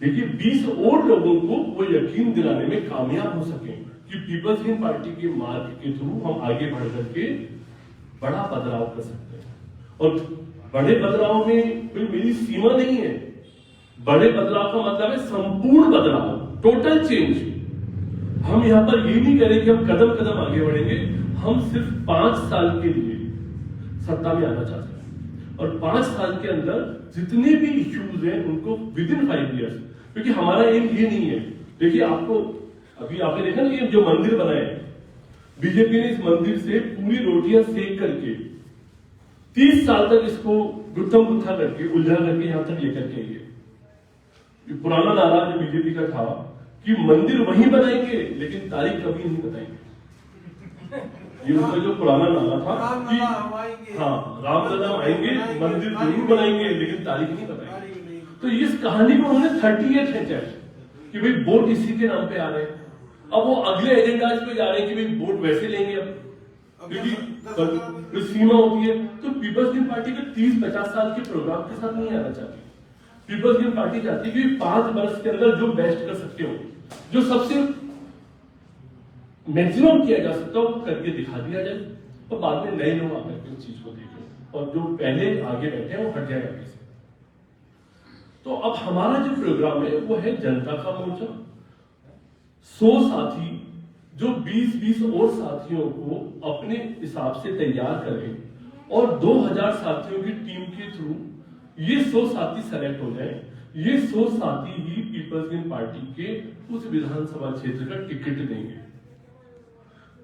देखिए 20 और लोगों को वो यकीन दिलाने में कामयाब हो सके कि पीपल्स ग्रीन पार्टी के मार्ग के थ्रू हम आगे बढ़ करके बड़ा बदलाव कर सकते हैं। और बड़े बदलाव में कोई मेरी सीमा नहीं है। बड़े बदलाव का मतलब है संपूर्ण बदलाव, टोटल चेंज। हम यहां पर ये नहीं कह रहे कि हम कदम कदम आगे बढ़ेंगे, हम सिर्फ 5 साल के लिए सत्ता में आना चाहते हैं और 5 साल के अंदर जितने भी इश्यूज हैं उनको विद इन 5 ईयर्स, क्योंकि हमारा एम ये नहीं है। देखिए आपको अभी आपने देखा ना, ये जो मंदिर बना है, बीजेपी ने इस मंदिर से पूरी रोटियां सेक करके 30 साल तक इसको गुत्थम गुत्था करके उलझा करके यहां तक लेकर के ये पुराना नारा जो बीजेपी का था कि मंदिर वहीं बनाएंगे लेकिन तारीख कभी नहीं बताएंगे। ये उनका जो पुराना नारा था कि हाँ रामलला आएंगे, मंदिर जरूर बनाएंगे लेकिन तारीख नहीं बताएंगे। तो इस कहानी को उन्होंने 30 ईयर खींचा कि भाई वोट इसी के नाम पे आ रहे हैं। अब वो अगले एजेंडाज पे जा रहे हैं कि भाई वोट वैसे लेंगे, अब क्योंकि कोई सीमा होती है। तो पीपल्स ग्रीन पार्टी के 30-50 साल के प्रोग्राम के साथ नहीं आना चाहती। पीपल्स ग्रीन पार्टी चाहती है कि 5 वर्ष के अंदर जो बेस्ट कर सकते हो, जो सबसे मैक्सिमम किया जा सकता है वो करके दिखा दिया जाए, और बाद में नए लोग आकर के उस चीज को देखें, और जो पहले आगे बैठे हैं वो हट जाए आगे से। तो अब हमारा जो प्रोग्राम है वो है जनता का मोर्चा। 100 साथी जो 20-20 और साथियों को अपने हिसाब से तैयार करें, और 2000 साथियों की टीम के थ्रू ये 100 साथी सेलेक्ट हो जाए। ये 100 साथी ही पीपल्स ग्रीन पार्टी के उस विधानसभा क्षेत्र का टिकट देंगे।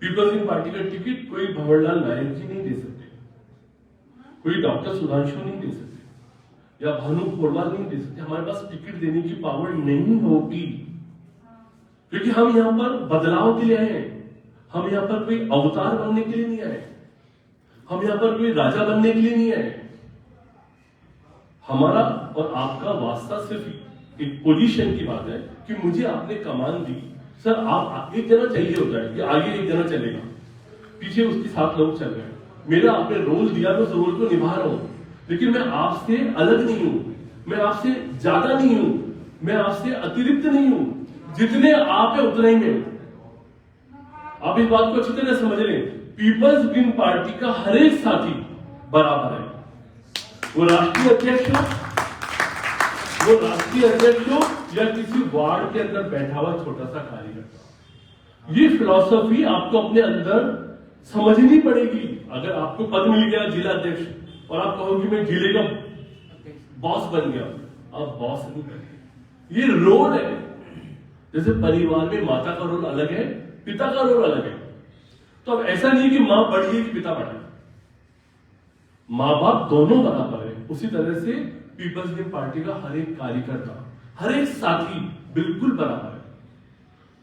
पीपल्स ग्रीन पार्टी का टिकट कोई भंवरलाल नायक जी नहीं दे सकते, कोई डॉक्टर सुधांशु नहीं दे सकते, या भानु कोरवाल नहीं दे सकते। हमारे पास टिकट देने की पावर नहीं होगी, क्योंकि हम यहां पर बदलाव के लिए आए हैं। हम यहां पर कोई अवतार बनने के लिए नहीं आए, हम यहां पर कोई राजा बनने के लिए नहीं आए। हमारा और आपका वास्ता सिर्फ एक पोजीशन की बात है कि मुझे आपने कमान दी, सर आप एक जना चाहिए होता है कि आगे एक जना चलेगा, पीछे उसके 7 लोग चल रहे हैं। मेरा आपने रोल दिया, मैं उस रोल को निभा रहा हूं, लेकिन मैं आपसे अलग नहीं हूं, मैं आपसे ज्यादा नहीं हूं, मैं आपसे अतिरिक्त नहीं हूं। जितने आप है उतना ही मैं हूं। आप इस बात को अच्छी तरह समझ लें। पीपल्स ग्रीन पार्टी का हर एक साथी बराबर है, वो राष्ट्रीय अध्यक्ष हो या किसी वार्ड के अंदर बैठा हुआ छोटा सा कार्यकर्ता। ये फिलॉसफी आपको अपने अंदर समझनी पड़ेगी। अगर आपको पद मिल गया जिला अध्यक्ष और आप कहो कि मैं जिले का बॉस बन गया, आप बॉस नहीं बने। ये रोल है। जैसे परिवार में माता का रोल अलग है, पिता का रोल अलग है। तो अब ऐसा नहीं कि मां बड़ी है कि पिता बड़ा है, मां बाप दोनों बराबर है। उसी तरह से पीपल्स ग्रीन पार्टी का हर एक कार्यकर्ता, हर एक साथी बिल्कुल बराबर है।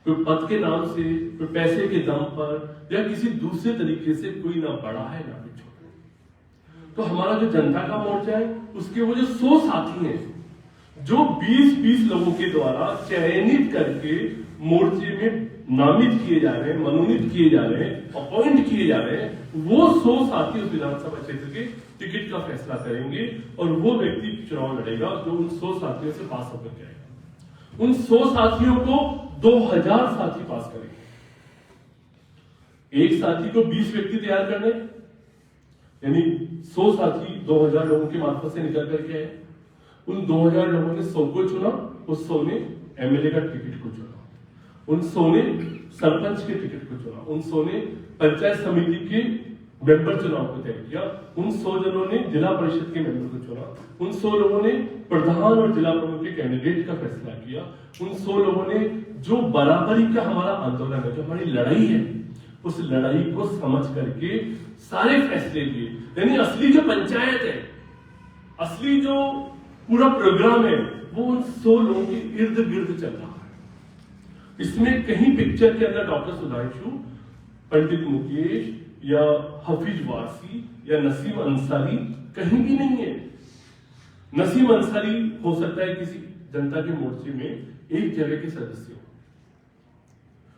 कोई पद के नाम से, कोई पैसे के दम पर या किसी दूसरे तरीके से कोई ना बड़ा है ना कोई छोटा। तो हमारा जो जनता का मोर्चा है उसके वो जो 100 साथी हैं, जो 20-20 लोगों के द्वारा चयनित करके मोर्चे में नामित किए जा रहे हैं, मनोनीत किए जा रहे हैं, अपॉइंट किए जा रहे हैं, वो 100 साथी उस विधानसभा क्षेत्र के टिकट का फैसला करेंगे, और वो व्यक्ति चुनाव लड़ेगा जो उन 100 साथियों से पास होकर जाएगा। उन 100 साथियों को 2000 साथी पास करेंगे। एक साथी को 20 व्यक्ति तैयार करने, यानी 100 साथी 2000 लोगों के मार्फत से निकल करके आए। उन 2000 लोगों ने 100 को चुना, उस 100 ने एमएलए का टिकट को चुना, उन 100 ने सरपंच के टिकट को चुना, उन 100 ने पंचायत समिति के मेंबर चुनाव को तय किया, उन 100 जनों ने जिला परिषद के मेंबर को चुना, उन 100 लोगों ने प्रधान और जिला प्रमुख के कैंडिडेट का फैसला किया, उन 100 लोगों ने जो बराबरी का हमारा आंदोलन है, जो हमारी लड़ाई है, उस लड़ाई को समझ करके सारे फैसले लिए। यानी असली जो पंचायत है, असली जो पूरा प्रोग्राम है, वो उन 100 लोगों के इर्द गिर्द चल रहा है। इसमें कहीं पिक्चर के अंदर डॉक्टर सुधांशु, पंडित मुकेश या हफीज वारसी या नसीम अंसारी कहीं भी नहीं है। नसीम अंसारी हो सकता है किसी जनता के मोर्चे में एक जगह के सदस्य हो,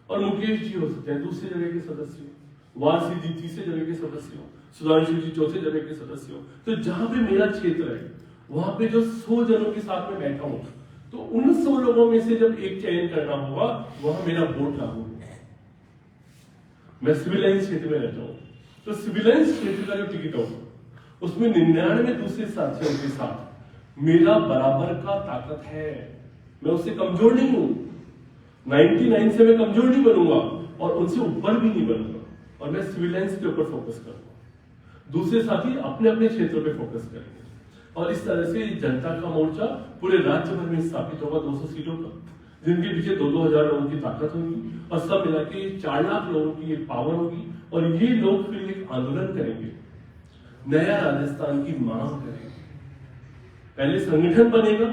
और मुकेश जी हो सकते हैं दूसरी जगह के सदस्य हो, वारसी जी तीसरे जगह के सदस्य हो, सुधांशु जी चौथे जगह के सदस्य हो। तो जहां पे मेरा क्षेत्र है वहां पे जो 100 जनों के साथ में बैठा हूं, तो उन 100 लोगों में से जब एक चयन करना होगा, वहां मेरा वोट लागू होगा। मैं सिविल लाइन्स क्षेत्र में रहता हूं, तो सिविल लाइन्स क्षेत्र का जो टिकट होगा उसमें 99 दूसरे साथियों के साथ मेरा बराबर का ताकत है। मैं उससे कमजोर नहीं हूं, 99 से मैं कमजोर नहीं बनूंगा और उनसे ऊपर भी नहीं बनूंगा, और मैं सिविल लाइन्स के ऊपर फोकस करूंगा। दूसरे साथी अपने अपने क्षेत्रों पे फोकस करेंगे, और इस तरह से जनता का मोर्चा पूरे राज्य भर में स्थापित होगा 200 सीटों पर, जिनके पीछे 2-2 हजार लोगों की ताकत होगी, और सब मिला के 4 लाख लोगों की एक पावर होगी। और ये लोग फिर एक आंदोलन करेंगे, नया राजस्थान की मांग करेंगे। पहले संगठन बनेगा,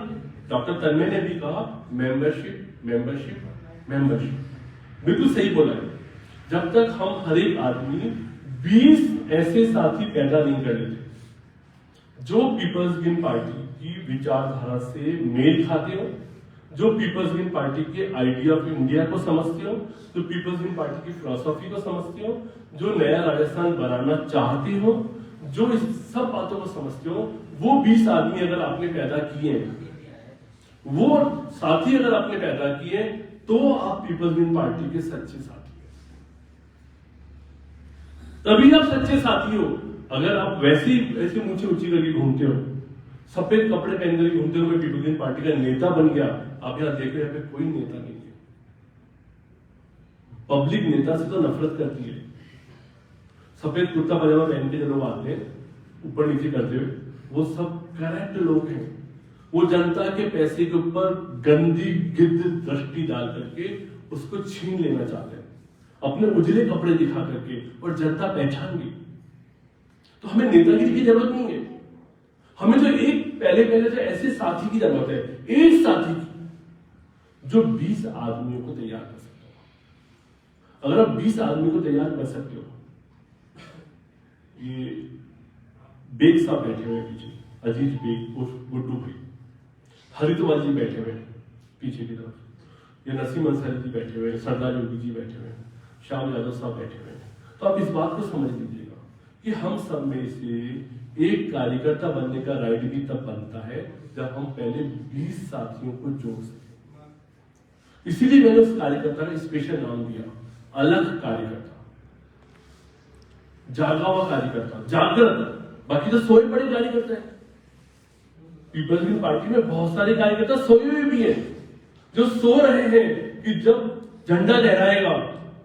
डॉक्टर तन्मय ने भी कहा मेंबरशिप मेंबरशिप मेंबरशिप, बिल्कुल सही बोला है। जब तक हम हर एक आदमी 20 ऐसे साथी पैदा नहीं कर लेते जो पीपल्स ग्रीन पार्टी की विचारधारा से मेल खाते हो, जो पीपल्स ग्रीन पार्टी के आइडिया ऑफ इंडिया को समझते हो, जो पीपल्स ग्रीन पार्टी की फिलोसॉफी को समझते हो, जो नया राजस्थान बनाना चाहते हो, जो इस सब बातों को समझते हो, वो 20 आदमी अगर आपने पैदा किए, वो साथी अगर आपने पैदा किए, तो आप पीपल्स ग्रीन पार्टी के सच्चे साथी हो। तभी आप सच्चे साथी हो। अगर आप वैसी ऐसी ऊंची ऊंची करके घूमते हो, सफेद कपड़े पहन कर घूमते हो, मैं पीपल्स ग्रीन पार्टी का नेता बन गया, आप यहां देख रहे हैं कोई नेता नहीं है। पब्लिक नेता से तो नफरत करती है। सफेद कुर्ता पजामा पहन के जो लोग आते हैं ऊपर नीचे करते हुए, वो सब करप्ट लोग हैं। वो जनता के पैसे के ऊपर गंदी गिद्ध दृष्टि डाल करके उसको छीन लेना चाहते हैं, अपने उजले कपड़े दिखा करके, और जनता पहचान गई। तो हमें नेतागिरी की जरूरत नहीं है, हमें तो एक पहले तो ऐसे साथी की जरूरत है, एक साथी की जो 20 आदमियों को तैयार कर सकते हो। अगर आप 20 आदमी को तैयार कर सकते हो, ये बेग साहब बैठे हुए पीछे, अजीत बेग उर्फ गुड्डू भाई, हरिद्वार जी बैठे हुए पीछे की तरफ, ये नसीम अंसारी जी बैठे हुए, सरदार योगी जी बैठे हुए, श्याम यादव साहब बैठे हुए। तो आप इस बात को समझ लीजिएगा कि हम सब में से एक कार्यकर्ता बनने का राइट भी तब बनता है जब हम पहले 20 साथियों को जोड़ सके। इसीलिए मैंने उस कार्यकर्ता का स्पेशल नाम दिया, अलग कार्यकर्ता, जागा हुआ कार्यकर्ता, जागृत। बाकी तो सोए पड़े कार्यकर्ता है। पीपल्स ग्रीन पार्टी में बहुत सारे कार्यकर्ता सोए हुए भी हैं, जो सो रहे हैं कि जब झंडा लहराएगा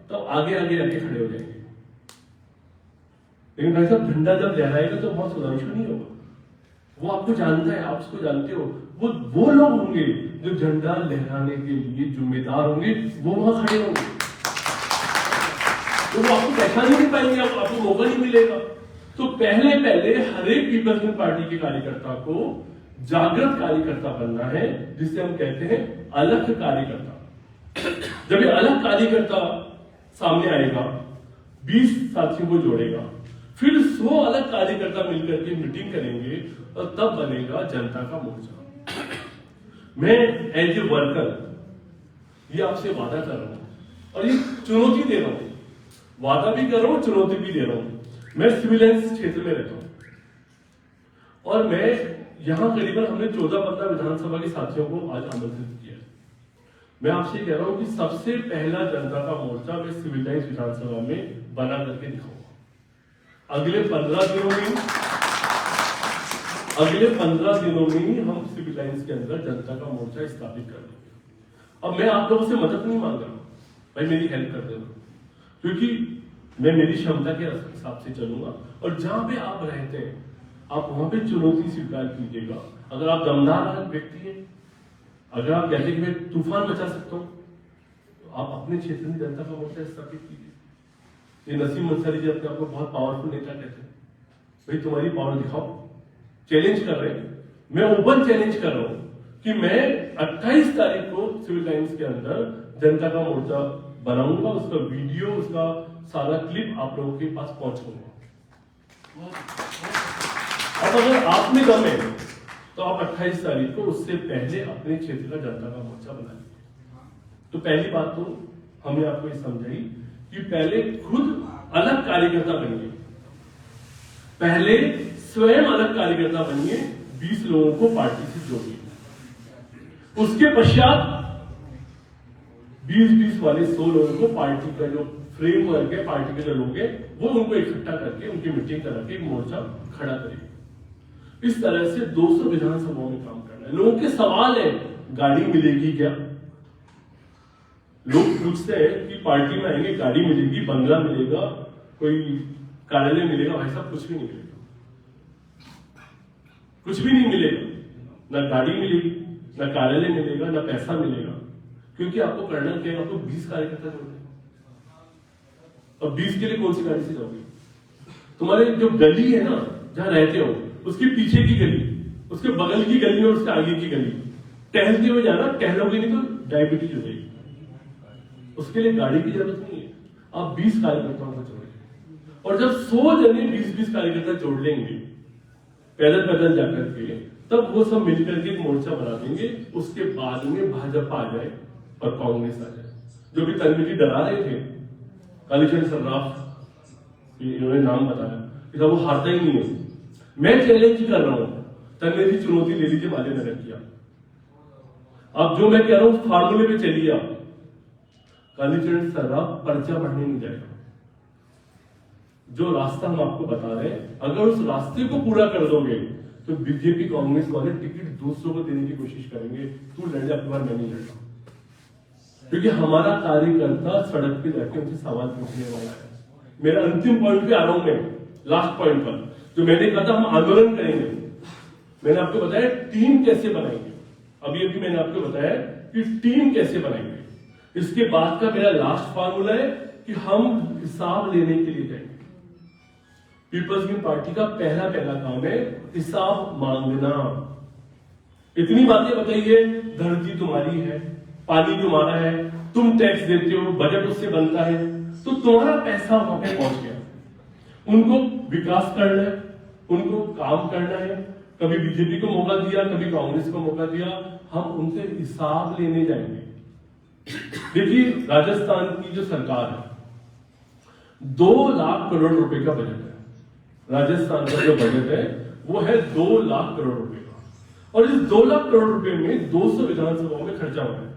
तो आगे आगे आके खड़े हो जाएंगे। लेकिन भाई साहब, झंडा जब लहराएगा तो बहुत सुधांशु नहीं होगा। वो आपको जानता है, आप उसको जानते हो। वो लोग होंगे जो झंडा लहराने के लिए जिम्मेदार होंगे, वो वहां खड़े होंगे। तो वो आपको पहचान नहीं पाएंगे, आपको मौका नहीं मिलेगा। तो पहले हर एक पीपल्स ग्रीन पार्टी के कार्यकर्ता को जागृत कार्यकर्ता बनना है, जिसे हम कहते हैं अलग कार्यकर्ता। जब ये अलग कार्यकर्ता सामने आएगा, 20 साथियों को जोड़ेगा, फिर 100 अलग कार्यकर्ता मिलकर के मीटिंग करेंगे, और तब बनेगा जनता का मोर्चा। मैं एज ए वर्कर ये आपसे वादा कर रहा हूं, और ये चुनौती दे रहा हूं, वादा भी कर रहा हूं, चुनौती भी दे रहा हूं। मैं सिविल लाइंस क्षेत्र में रहता हूं, और मैं यहां करीबन हमने 14-15 विधानसभा के साथियों को आज आमंत्रित किया। मैं आपसे कह रहा हूं कि सबसे पहला जनता का मोर्चा मैं सिविल लाइंस विधानसभा में बना करके दिखाऊंगा। अगले 15 दिनों में ही हम सिविल लाइंस के अंदर जनता का मोर्चा स्थापित कर देंगे। अब मैं आप लोगों से मदद नहीं मांग रहा, भाई मेरी हेल्प कर देना, क्योंकि मैं मेरी क्षमता के हिसाब से चलूंगा, और जहां पे आप रहते हैं आप वहां पे चुनौती स्वीकार कीजिएगा। अगर आप दमदार व्यक्ति हैं, अगर आप कहते कि मैं तूफान बचा सकता हूं, तो आप अपने क्षेत्र में जनता का मोर्चा स्थापित कीजिए। ये नसीम अंसारी जी अपने आपको बहुत पावरफुल नेता कहते हैं, भाई तुम्हारी पावर दिखाओ, चैलेंज कर रहे हैं। मैं ओपन चैलेंज कर रहा हूं कि मैं 28 तारीख को सिविल लाइंस के अंदर जनता का मोर्चा बनाऊंगा, उसका वीडियो, उसका सारा क्लिप आप लोगों के पास पहुंचाऊंगा। अब अगर आप में दम है तो आप 28 तारीख को उससे पहले अपने क्षेत्र का जनता का मोर्चा बना लीजिए। तो पहली बात तो हमने आपको ये समझाई कि पहले खुद अलग कार्यकर्ता बनिए, पहले स्वयं अलग कार्यकर्ता बनिए, 20 लोगों को पार्टी से जोड़िए। उसके पश्चात 20-20 वाले 100 लोगों को पार्टी का जो फ्रेमवर्क है, पार्टी के जो लोग हैं, वो उनको इकट्ठा करके उनकी मीटिंग करा के एक मोर्चा खड़ा करेंगे। इस तरह से 200 विधानसभाओं में काम करना है। लोगों के सवाल है, गाड़ी मिलेगी क्या? लोग पूछते हैं कि पार्टी में आएंगे, गाड़ी मिलेगी, बंगला मिलेगा, कोई कार्यालय मिलेगा? भाई साहब, कुछ भी नहीं मिलेगा, कुछ भी नहीं मिलेगा। ना गाड़ी मिलेगी, ना कार्यालय मिलेगा, ना पैसा मिलेगा। क्योंकि आपको करना क्या है, आपको 20 कार्यकर्ता जोड़ने। अब 20 के लिए कौन सी गाड़ी से जाओगे? तुम्हारे जो गली है ना जहां रहते हो, उसके पीछे की गली, उसके बगल की गली और उसके आगे की गली, टहलते हुए जाना। टहलोगे नहीं तो डायबिटीज हो जाएगी। उसके लिए गाड़ी की जरूरत नहीं है। आप 20 कार्यकर्ताओं को जोड़ेंगे, और जब 100 जने 20-20 कार्यकर्ता जोड़ लेंगे पैदल जाकर के, तब वो सब मिलकर के एक मोर्चा बना देंगे, उसके बाद में भाजपा आ जाए और कांग्रेस आ जाए। जो भी तनवीर जी डरा रहे थे, कालीचरण सर्राफ, इन्होंने नाम बताया कि वो हारता ही नहीं है। मैं चैलेंज कर रहा हूं, तनवीर जी चुनौती ले लीजिए माले नगर किया। अब जो मैं कह रहा हूं उस फार्मूले पे चलिए आप, कालीचरण सर्राफ पर्चा बढ़ने नहीं जाएगा। जो रास्ता हम आपको बता रहे हैं, अगर उस रास्ते को पूरा कर दोगे तो बीजेपी कांग्रेस वाले टिकट दूसरों को देने की कोशिश करेंगे। तू लड़ जा, अपनी बार मैं नहीं लड़ता, क्योंकि हमारा कार्यकर्ता सड़क पे जाके उनसे सवाल पूछने वाला है। मेरा अंतिम पॉइंट पे आ रहा हूं मैं, लास्ट पॉइंट पर, जो मैंने कहा था हम आंदोलन करेंगे। मैंने आपको बताया टीम कैसे बनाएंगे, अभी अभी मैंने आपको बताया कि टीम कैसे बनाएंगे। इसके बाद का मेरा लास्ट फार्मूला है कि हम हिसाब लेने के लिए जाएंगे। पीपल्स ग्रीन पार्टी का पहला काम है हिसाब मांगना। इतनी बातें बताइए, धरती तुम्हारी है, पानी तुम्हारा है, तुम टैक्स देते हो, बजट उससे बनता है, तो तुम्हारा पैसा वहां पे पहुंच गया। उनको विकास करना है, उनको काम करना है। कभी बीजेपी को मौका दिया, कभी कांग्रेस को मौका दिया, हम उनसे हिसाब लेने जाएंगे। देखिए, राजस्थान की जो सरकार है, 2 लाख करोड़ रुपए का बजट है। राजस्थान का जो बजट है वो है 2 लाख करोड़ रुपए का, और इस 2 लाख करोड़ रुपए में 200 विधानसभाओं में खर्चा हो रहा है।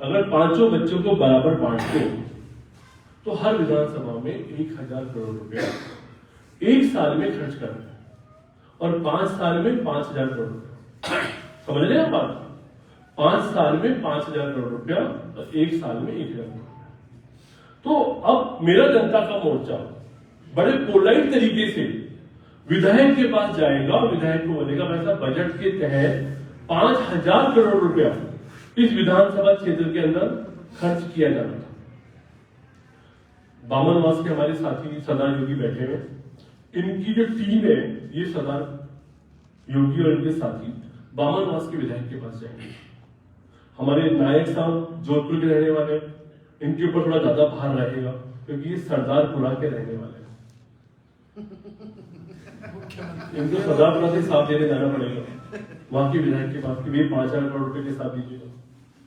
अगर 5 बच्चों को बराबर बांटते हो तो हर विधानसभा में 1000 करोड़ रुपया एक साल में खर्च कर रहे हैं, और 5 साल में 5000 करोड़ रुपया। समझ रहे हैं आप बात? 5 साल में 5000 करोड़ रुपया और एक साल में 1000 करोड़ रुपया। तो अब मेरा जनता का मोर्चा बड़े पोलाइट तरीके से विधायक के पास जाएगा, विधायक को बोलेगा भाई साहब बजट के तहत 5000 करोड़ रुपया इस विधानसभा क्षेत्र के अंदर खर्च किया जाना था। बामनवास के हमारे साथी सरदार योगी बैठे हैं, इनकी जो टीम है ये सरदार योगी और इनके साथी बामनवास के विधायक के पास जाएंगे। हमारे नायक साहब जोधपुर के रहने वाले, इनके ऊपर थोड़ा ज्यादा भार रहेगा क्योंकि ये सरदारपुरा के रहने वाले हैं। इनको सरदारपुरा से हिसाब देने जाना पड़ेगा वहां के विधायक के पास, कि भाई 5000 करोड़ रुपए के हिसाब दीजिएगा।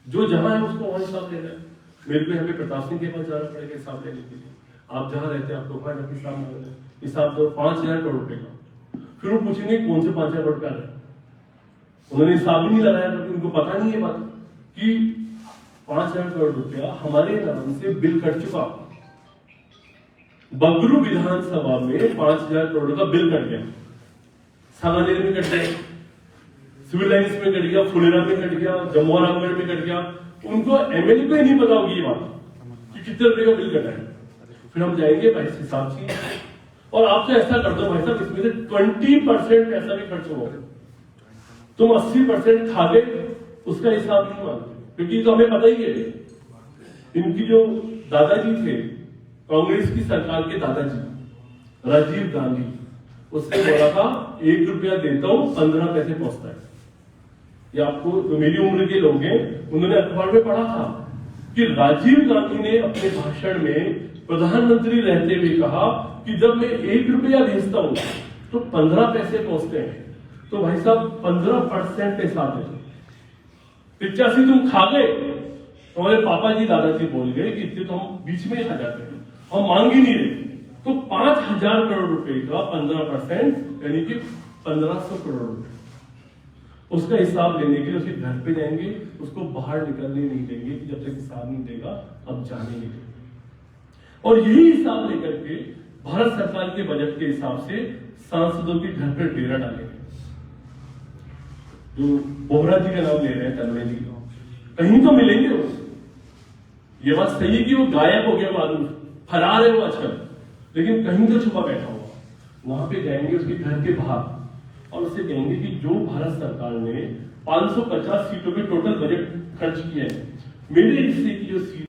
जो जहां है उसको वहां हिसाब देना है। मेरे को यहाँ पे प्रताप सिंह के पास जाना पड़ेगा हिसाब लेने के लिए। आप जहां रहते हैं आपको वहां हिसाब मांगना है, हिसाब दो 5000 करोड़ रुपए का। फिर वो पूछेंगे कौन से 5000 करोड़ का है, उन्होंने हिसाब ही नहीं लगाया क्योंकि उनको पता नहीं है बात कि 5000 करोड़ रुपया हमारे नाम से बिल कट चुका। बगरू विधानसभा में 5000 करोड़ का बिल कट गया, सांगानेर में कट गया, सिविल लाइन्स में कट गया, फुलेरा में कट गया, जम्मू रामगढ़ में कट गया। उनको एमएलए को ही नहीं पता होगी ये बात कि कितने रुपए का बिल कटा है। फिर हम जाएंगे भाई इस हिसाब से, और आपसे ऐसा कर दो भाई साहब इसमें से 20% पैसा भी खर्च हुआ, तुम 80% खा गए, उसका हिसाब नहीं मांगते, क्योंकि तो हमें पता ही है। इनकी जो दादाजी थे, कांग्रेस की सरकार के दादाजी राजीव गांधी, उसने बोला था 1 रुपया देता हूं 15 पैसे पहुंचता है। ये आपको जो मेरी उम्र के लोग हैं उन्होंने अखबार में पढ़ा था कि राजीव गांधी ने अपने भाषण में प्रधानमंत्री रहते हुए कहा कि जब मैं 1 रुपया भेजता हूं तो 15 पैसे पहुंचते हैं। तो भाई साहब 15% के साथ है, 85 तुम खा गए। हमारे पापा जी दादाजी बोल गए कि इतने तो हम बीच में ही खा जाते हैं, हम मांग ही नहीं रहे। तो 5000 करोड़ रुपए का 15% यानी कि 1500 करोड़ रुपए, उसका हिसाब लेने के लिए उसके घर पे जाएंगे, उसको बाहर निकलने नहीं देंगे कि जब तक हिसाब नहीं देगा अब जाने नहीं देंगे। और यही हिसाब लेकर के भारत सरकार के बजट के हिसाब से सांसदों के घर पर डेरा डालेंगे। जो बोहरा जी का नाम ले रहे हैं तन्मय जी, कहीं तो मिलेंगे वो। ये बात सही है कि वो गायब हो गया, मालूम फरार है वो आजकल, लेकिन कहीं तो छुपा बैठा हुआ। वहां पे जाएंगे उसके घर के बाहर और उससे कहेंगे कि जो भारत सरकार ने 550 सीटों पे टोटल बजट खर्च किया है, मेरे हिस्से की जो सीट